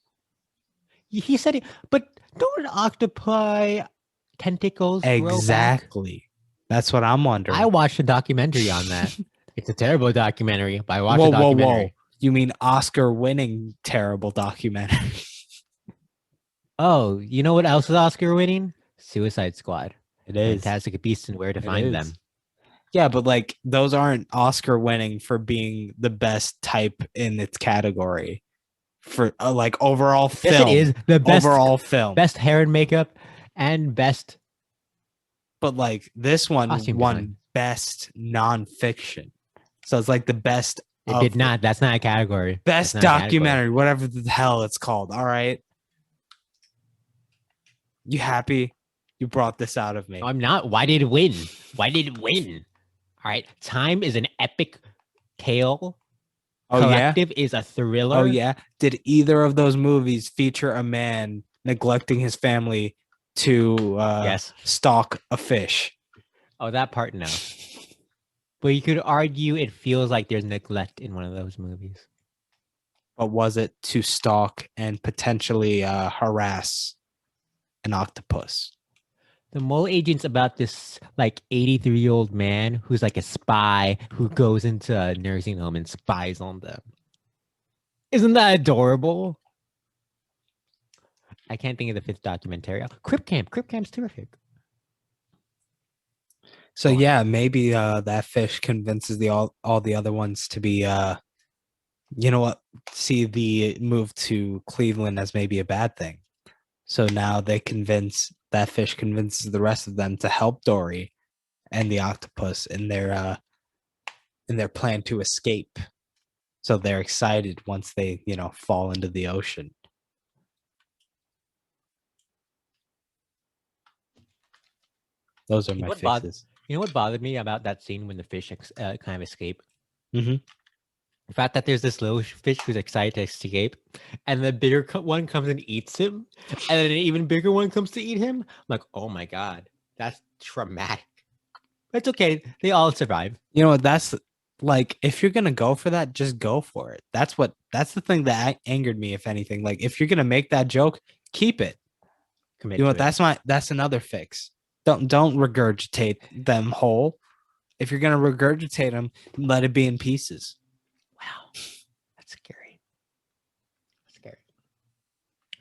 He said it, but don't octopi tentacles Exactly. Grow back? That's what I'm wondering. I watched a documentary on that. It's a terrible documentary, but I watched a documentary. Whoa. You mean Oscar-winning terrible documentary? Oh, you know what else is Oscar winning? Suicide Squad. It is. Fantastic Beasts and Where to Find Them. Yeah, but like those aren't Oscar winning for being the best type in its category for like overall film. Yes, it is the best overall film, best hair and makeup, and best. But like this one won best nonfiction, so it's like the best. It did not. That's not a category. Best documentary, whatever the hell it's called. All right. You happy? You brought this out of me. No, I'm not. Why did it win? Why did it win? All right. Time is an epic tale. Oh, Collective is a thriller. Oh, yeah. Did either of those movies feature a man neglecting his family to stalk a fish? Oh, that part, no. But you could argue it feels like there's neglect in one of those movies. But was it to stalk and potentially harass an octopus? The mole agent's about this like 83-year-old man who's like a spy who goes into a nursing home and spies on them. Isn't that adorable? I can't think of the 5th documentary. Oh, Crip Camp. Crip Camp's terrific. So yeah, maybe that fish convinces all the other ones to be you know what, see the move to Cleveland as maybe a bad thing. So now that fish convinces the rest of them to help Dory and the octopus in their plan to escape. So they're excited once they, you know, fall into the ocean. Those are my fixes. You know what bothered me about that scene when the fish kind of escape? Mm-hmm. The fact that there's this little fish who's excited to escape, and the bigger one comes and eats him, and then an even bigger one comes to eat him. I'm like, oh my God, that's traumatic. It's okay. They all survive. You know what? That's like, if you're going to go for that, just go for it. That's the thing that angered me, if anything. Like, if you're going to make that joke, keep it. You know what? That's another fix. Don't regurgitate them whole. If you're going to regurgitate them, let it be in pieces. Wow. That's scary.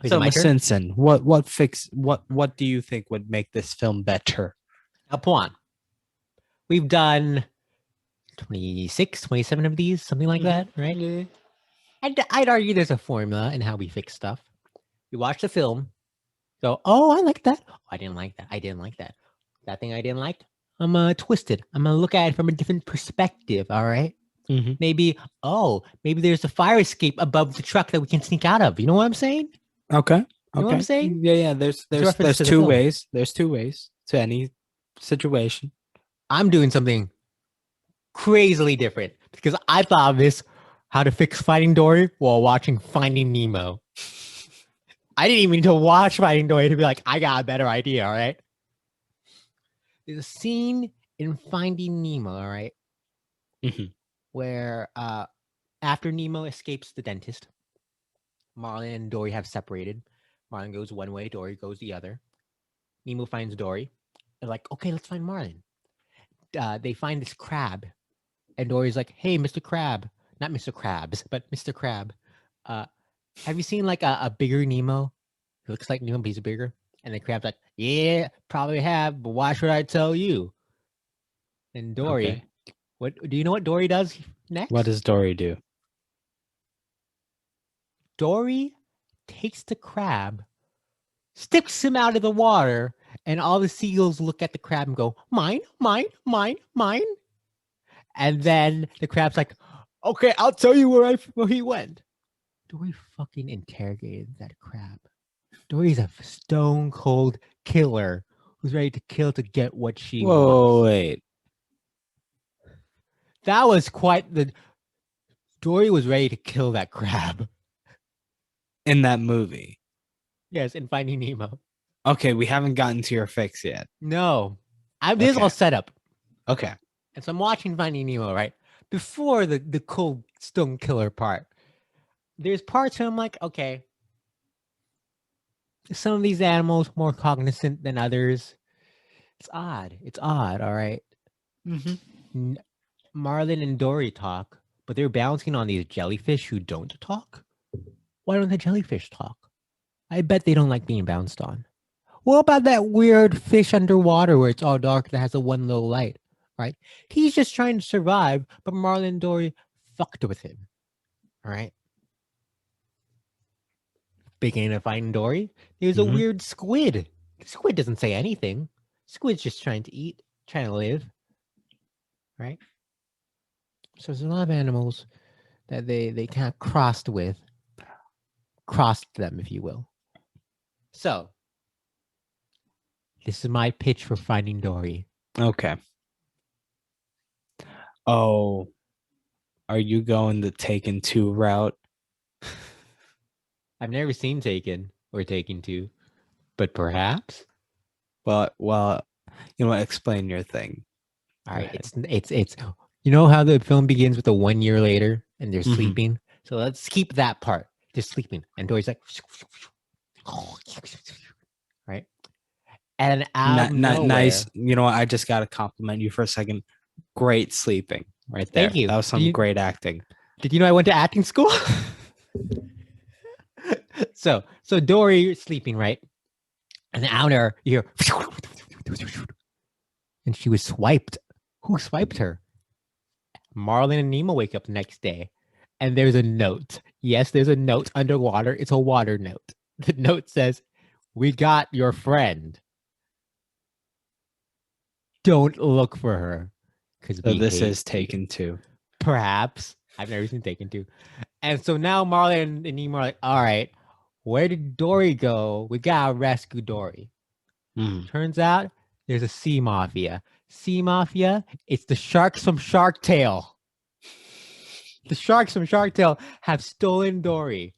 Is So, it my Miss turn? Simpson, what do you think would make this film better? Now, Pawan, we've done 26, 27 of these, something like that, right? Yeah. I'd argue there's a formula in how we fix stuff. You watch the film, go, oh, I like that. Oh, I didn't like that. I didn't like that. That thing I didn't like, I'm twisted. I'm gonna look at it from a different perspective. All right. Mm-hmm. Maybe, maybe there's a fire escape above the truck that we can sneak out of. You know what I'm saying? Okay. You know what I'm Okay. saying? Yeah. It's a reference There's to the two film. ways. There's two ways to any situation. I'm doing something crazily different because I thought of this how to fix Finding Dory while watching Finding Nemo. I didn't even need to watch Finding Dory to be like, I got a better idea. All right. There's a scene in Finding Nemo. All right. Mhm. Where after Nemo escapes the dentist, Marlon and Dory have separated. Marlon goes one way, Dory goes the other. Nemo finds Dory. They're like, okay, let's find Marlon. They find this crab, and Dory's like, hey, Mr. Crab. Not Mr. Krabs, but Mr. Crab. Have you seen like a bigger Nemo? It looks like Nemo, but he's bigger. And the crab's like, yeah, probably have, but why should I tell you? And Dory, Okay. what do you know what Dory does next? What does Dory do? Dory takes the crab, sticks him out of the water, and all the seagulls look at the crab and go, mine, mine, mine, mine. And then the crab's like, okay, I'll tell you where he went. Dory fucking interrogated that crab. Dory's a stone cold killer who's ready to kill to get what she wants. Wait. That was quite the. Dory was ready to kill that crab. In that movie. Yes, in Finding Nemo. Okay, we haven't gotten to your fix yet. No, this is Okay. all set up. Okay. And so I'm watching Finding Nemo, right? Before the cold stone killer part, there's parts where I'm like, okay, some of these animals more cognizant than others. It's odd. It's odd. All right. Mm-hmm. Marlon and Dory talk, but they're bouncing on these jellyfish who don't talk. Why don't the jellyfish talk? I bet they don't like being bounced on. What about that weird fish underwater where it's all dark that has a one little light, right? He's just trying to survive, but Marlon and Dory fucked with him, all right? Beginning of Finding Dory, there's a weird squid. The squid doesn't say anything. Squid's just trying to eat, trying to live, right? So there's a lot of animals that they kind of crossed them, if you will. So this is my pitch for Finding Dory. Okay. Oh, are you going the Taken 2 route? I've never seen Taken or Taken 2, but perhaps. Well, explain your thing. All right, it's you know how the film begins with a 1 year later and they're Mhm. sleeping. So let's keep that part. They're sleeping, and Dory's like, right, and out of nowhere, Nice. You know what? I just got to compliment you for a second. Great sleeping right there. Thank you. That was some great acting. Did you know I went to acting school? So Dory is sleeping, right? And out there, you hear, and she was swiped. Who swiped her? Marlon and Nemo wake up the next day, and there's a note. Yes, there's a note underwater. It's a water note. The note says, "We got your friend. Don't look for her." Because So this is Taken 2. Perhaps. I've never seen Taken 2. And so now Marlon and Nemo are like, all right, where did Dory go? We gotta rescue Dory. Turns out there's a sea mafia. Sea mafia, it's the sharks from Shark Tale. The sharks from Shark Tale have stolen Dory.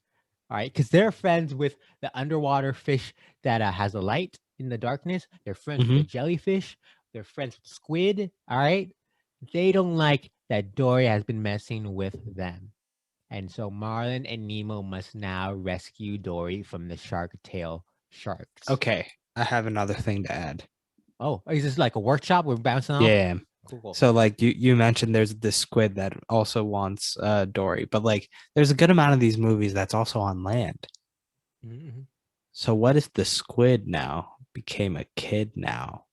All right, because they're friends with the underwater fish that has a light in the darkness. They're friends with the jellyfish. They're friends with squid. All right. They don't like that Dory has been messing with them. And so Marlon and Nemo must now rescue Dory from the shark tail sharks. Okay. I have another thing to add. Oh, is this like a workshop we're bouncing off? Yeah. Cool. So like you mentioned there's this squid that also wants Dory, but like there's a good amount of these movies that's also on land. Mm-hmm. So what if the squid now became a kid now?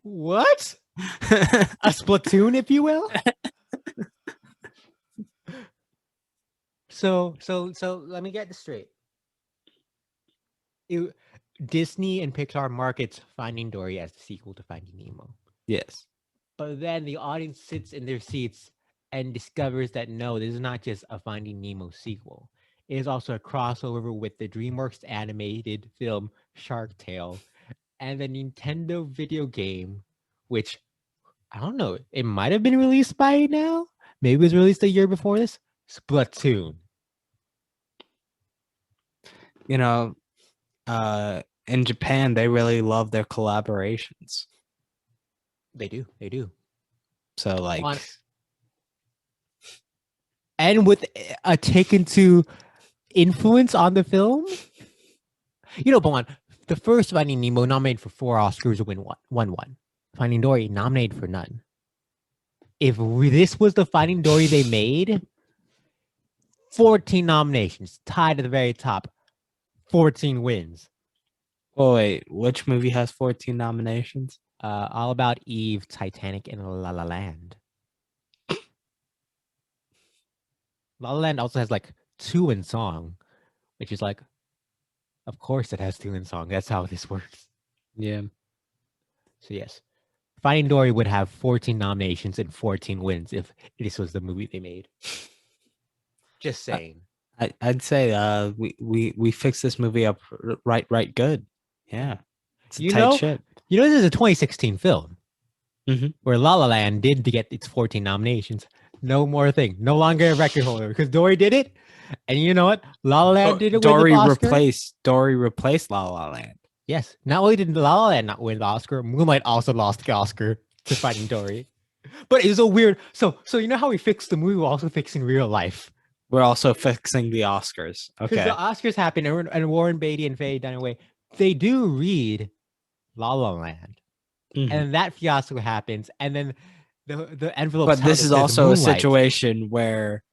What? A Splatoon, if you will? So let me get this straight. Disney and Pixar markets Finding Dory as the sequel to Finding Nemo. Yes. But then the audience sits in their seats and discovers that no, this is not just a Finding Nemo sequel. It is also a crossover with the DreamWorks animated film Shark Tale and the Nintendo video game, which I don't know, it might have been released by now. Maybe it was released a year before this. Splatoon. You know, in Japan, they really love their collaborations. They do. They do. So like, and with a taken to influence on the film. You know, Pawan, the first Finding Nemo nominated for 4 Oscars won one. Finding Dory nominated for none. If this was the Finding Dory they made, 14 nominations, tied at the very top, 14 wins. oh wait, which movie has 14 nominations? All About Eve, Titanic, and La La Land. La La Land also has like 2 in song, which is like, of course it has 2 in song. That's how this works. Yeah. So yes, Finding Dory would have 14 nominations and 14 wins if this was the movie they made. Just saying. I'd say we fixed this movie up right good. Yeah. It's a tight ship. You know, this is a 2016 film Mhm. where La La Land did get its 14 nominations. No more thing. No longer a record holder because Dory did it. And you know what? La La Land did it Dory with the Oscar. Dory replaced La La Land. Yes. Not only did La La Land not win the Oscar, Moonlight also lost the Oscar to Finding Dory. But it's so weird. So you know how we fixed the movie? We're also fixing real life. We're also fixing the Oscars. Okay. Because the Oscars happen and Warren Beatty and Faye Dunaway, they do read La La Land. Mhm. And that fiasco happens. And then the envelope. But this is also Moonlight. a situation where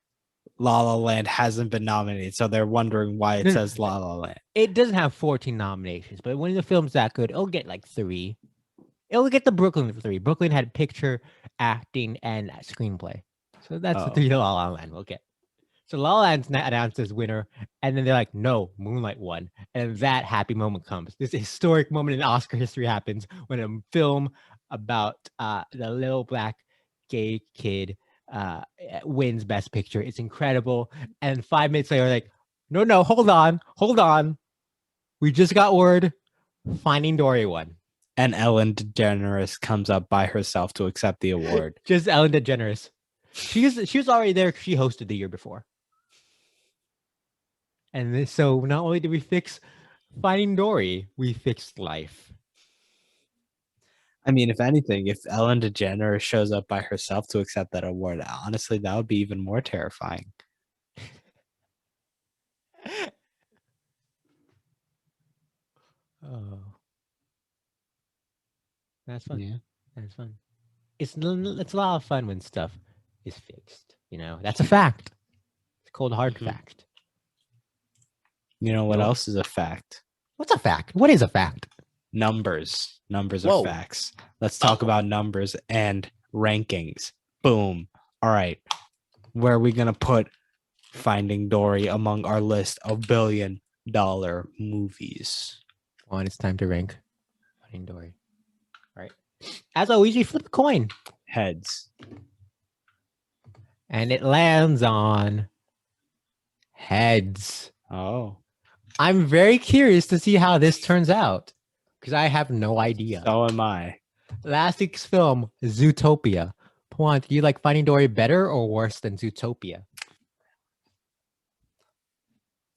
La La Land hasn't been nominated, so they're wondering why it says La La Land. It doesn't have 14 nominations, but when the film's that good, it'll get like 3. It'll get the Brooklyn 3. Brooklyn had picture, acting, and screenplay. So that's the 3 La La Land will get. So La La Land's announced as winner, and then they're like, no, Moonlight won. And that happy moment comes. This historic moment in Oscar history happens when a film about the little black gay kid wins Best Picture. It's incredible. And 5 minutes later, like, no, hold on. We just got word Finding Dory won. And Ellen DeGeneres comes up by herself to accept the award. Just Ellen DeGeneres. She was already there. She hosted the year before. And so not only did we fix Finding Dory, we fixed life. I mean, if anything, if Ellen DeGeneres shows up by herself to accept that award, honestly, that would be even more terrifying. Oh, that's fun. Yeah, that's fun. It's a lot of fun when stuff is fixed. You know, that's a fact. It's a cold hard fact. You know what else is a fact? What's a fact? What is a fact? Numbers. Numbers are facts. Let's talk about numbers and rankings. Boom. All right. Where are we going to put Finding Dory among our list of billion-dollar movies? Well, it's time to rank Finding Dory. All right. As always, we flip a coin. Heads. And it lands on heads. Oh. I'm very curious to see how this turns out because I have no idea. So am I. Last week's film, Zootopia. Pawan, do you like Finding Dory better or worse than Zootopia?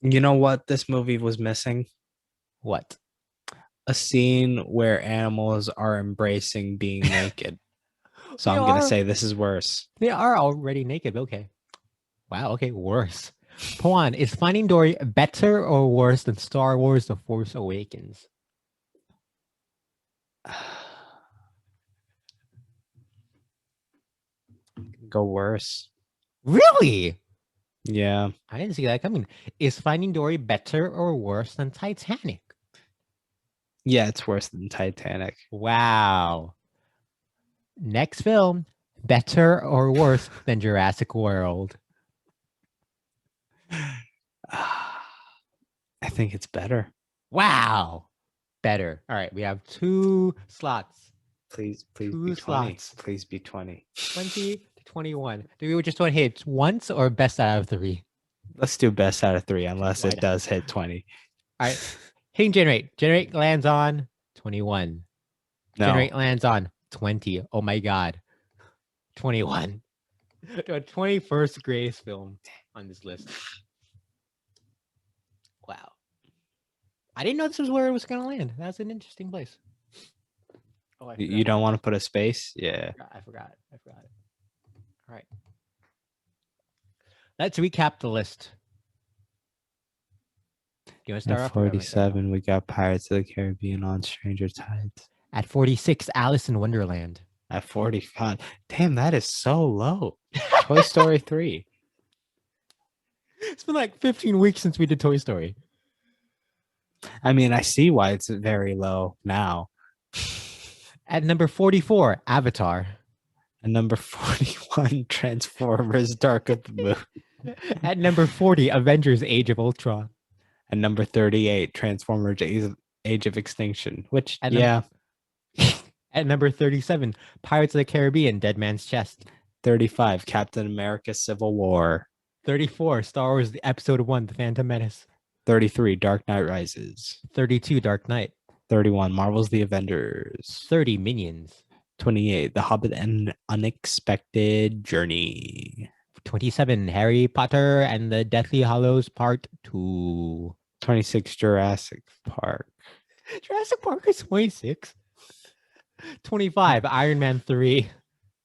You know what this movie was missing? What? A scene where animals are embracing being naked. So I'm going to say this is worse. They are already naked. Okay. Wow. Okay. Worse. Pawan, is Finding Dory better or worse than Star Wars The Force Awakens? Go worse. Really? Yeah. I didn't see that coming. Is Finding Dory better or worse than Titanic? Yeah, it's worse than Titanic. Wow. Next film, better or worse than Jurassic World? I think it's better. Wow. Better. All right, we have 2 slots. Please be 2 20. slots. Please be 20. 20 to 21. Do we just want to hit once or best out of 3? Let's do best out of 3 unless Why it not? does hit 20. All right. Hitting generate. Generate lands on 21. No. Generate lands on 20. Oh my god. 21. The 21st greatest film on this list. Wow. I didn't know this was where it was going to land. That's an interesting place. Oh, I You don't want to put a space? Yeah. I forgot. All right. Let's recap the list. Do you want to start At off? or am I starting off? 47, we got Pirates of the Caribbean on Stranger Tides. At 46, Alice in Wonderland. At 45, damn, that is so low. Toy Story 3. It's been like 15 weeks since we did Toy Story. I mean, I see why it's very low now. At number 44, Avatar. And number 41, Transformers Dark of the Moon. At number 40, Avengers Age of Ultron. And number 38, Transformers Age of Extinction. Which, At yeah. At number 37, Pirates of the Caribbean Dead Man's Chest. 35, Captain America Civil War. 34, Star Wars Episode 1, The Phantom Menace. 33, Dark Knight Rises. 32, Dark Knight. 31, Marvel's The Avengers. 30, Minions. 28, The Hobbit and Unexpected Journey. 27, Harry Potter and the Deathly Hallows Part 2. 26, Jurassic Park. Jurassic Park is 26. 25, Iron Man 3.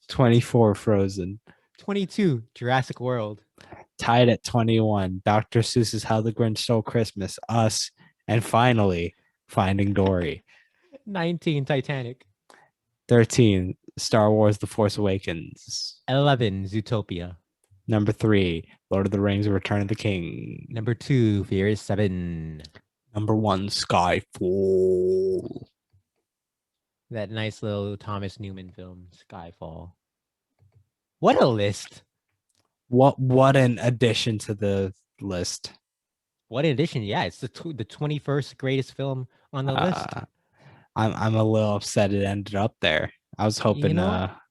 24, Frozen. 22, Jurassic World. Tied at 21, Dr. Seuss's How the Grinch Stole Christmas, Us, and finally, Finding Dory. 19, Titanic. 13, Star Wars The Force Awakens. 11, Zootopia. Number 3, Lord of the Rings Return of the King. Number 2, Furious 7. Number 1, Skyfall. That nice little Thomas Newman film, Skyfall. What a list. What an addition to the list. What an addition. Yeah, it's the 21st greatest film on the list. I'm a little upset it ended up there. I was hoping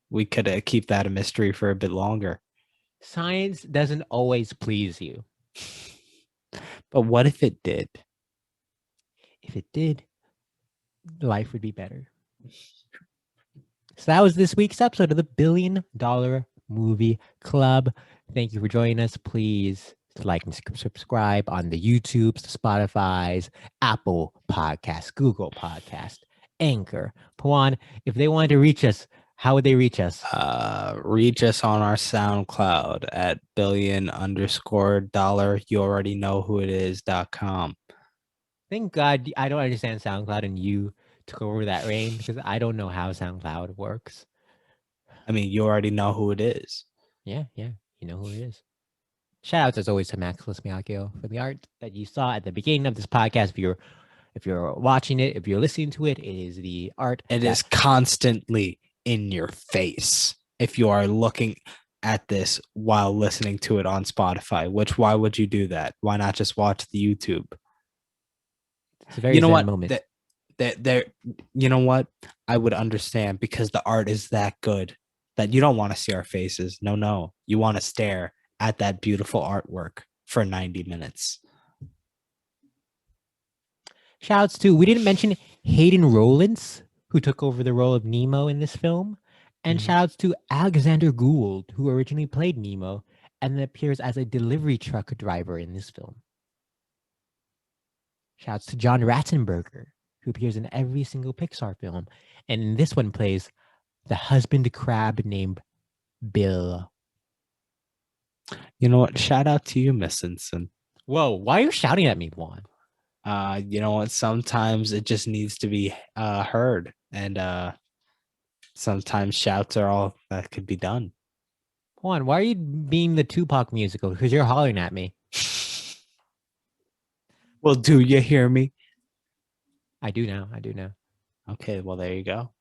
we could keep that a mystery for a bit longer. Science doesn't always please you. But what if it did? If it did, life would be better. So that was this week's episode of the $1 Billion Movie Club. Thank you for joining us. Please like and subscribe on the YouTubes, the Spotify's, Apple Podcast, Google Podcast, Anchor. Pawan, if they wanted to reach us, how would they reach us? Reach us on our SoundCloud at $billion_dollar. You already know who it is.com. Thank God I don't understand SoundCloud and you took over that reign because I don't know how SoundCloud works. I mean, you already know who it is. Yeah, you know who it is. Shout outs as always to Max Lismiacchio for the art that you saw at the beginning of this podcast. If you're watching it, if you're listening to it, it is the art. It is constantly in your face if you are looking at this while listening to it on Spotify. Why would you do that? Why not just watch the YouTube? It's a very what moment. You know what? I would understand because the art is that good that you don't want to see our faces. No. You want to stare at that beautiful artwork for 90 minutes. Shoutouts to, we didn't mention Hayden Rollins, who took over the role of Nemo in this film. And shoutouts to Alexander Gould, who originally played Nemo and then appears as a delivery truck driver in this film. Shoutouts to John Ratzenberger, who appears in every single Pixar film. And in this one plays the husband crab named Bill. You know what? Shout out to you, Miss Simpson. Whoa, why are you shouting at me, Juan? You know what? Sometimes it just needs to be heard. And sometimes shouts are all that could be done. Pawan, why are you being the Tupac musical? Because you're hollering at me. Well, do you hear me? I do now. Okay, well, there you go.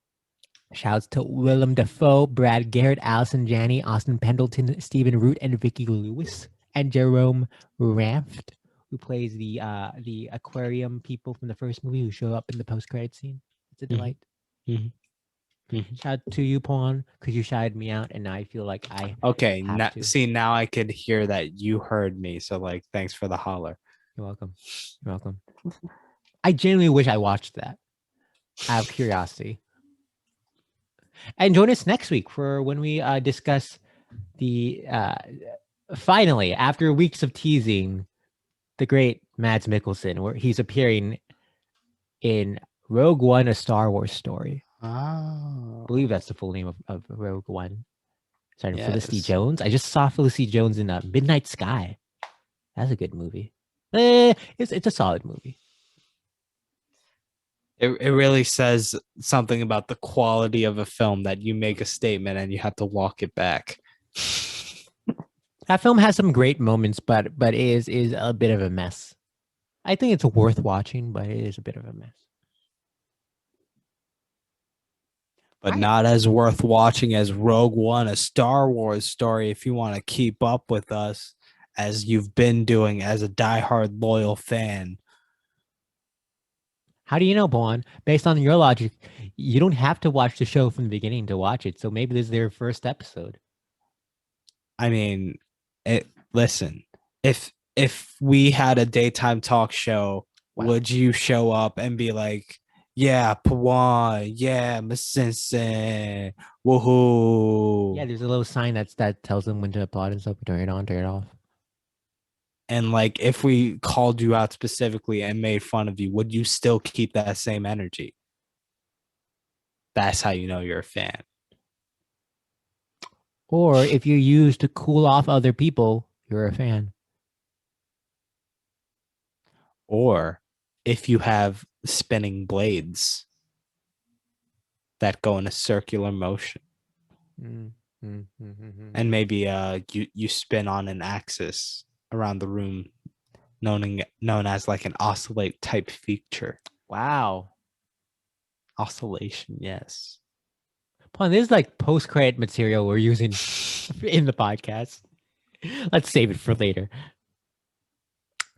Shouts to Willem Dafoe, Brad Garrett, Allison Janney, Austin Pendleton, Stephen Root, and Vicky Lewis, and Jerome Ranft, who plays the aquarium people from the first movie who show up in the post-credit scene. It's a delight. Shout out to you, Pawan, because you shouted me out, and now I feel like I Okay, have to. see, now I could hear that you heard me. So, like, thanks for the holler. You're welcome. I genuinely wish I watched that. Out of curiosity. And join us next week for when we discuss the finally, after weeks of teasing, the great Mads Mikkelsen, where he's appearing in Rogue One, a Star Wars story. Oh, I believe that's the full name of Rogue One. Starring Felicity yes. Jones. I just saw Felicity Jones in Midnight Sky. That's a good movie. It's a solid movie. It really says something about the quality of a film that you make a statement and you have to walk it back. That film has some great moments, but is a bit of a mess. I think it's worth watching, but it is a bit of a mess. But not as worth watching as Rogue One, a Star Wars story, if you want to keep up with us as you've been doing as a diehard loyal fan. How do you know, Pawan? Based on your logic, you don't have to watch the show from the beginning to watch it. So maybe this is their first episode. I mean, listen, if we had a daytime talk show, would you show up and be like, yeah, Pawan, yeah, Masinsen, woohoo? Yeah, there's a little sign that tells them when to applaud and stuff. Turn it on, turn it off. And like, if we called you out specifically and made fun of you, would you still keep that same energy? That's how you know you're a fan. Or if you use to cool off other people, you're a fan. Or if you have spinning blades that go in a circular motion. And maybe you spin on an axis around the room known as like an oscillate type feature. Wow. Oscillation, yes. Pawan, this is like post-credit material we're using in the podcast. Let's save it for later.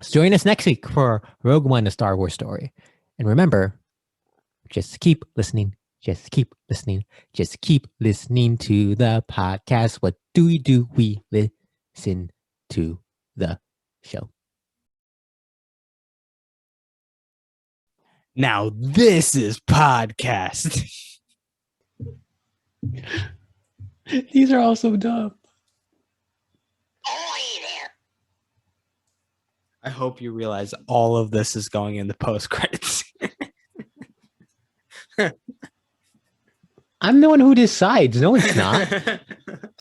So join us next week for Rogue One, a Star Wars story. And remember, just keep listening. Just keep listening. Just keep listening to the podcast. What do? We listen to the show. Now this is podcast. These are all so dumb. I hope you realize all of this is going in the post credits. I'm the one who decides. No, it's not.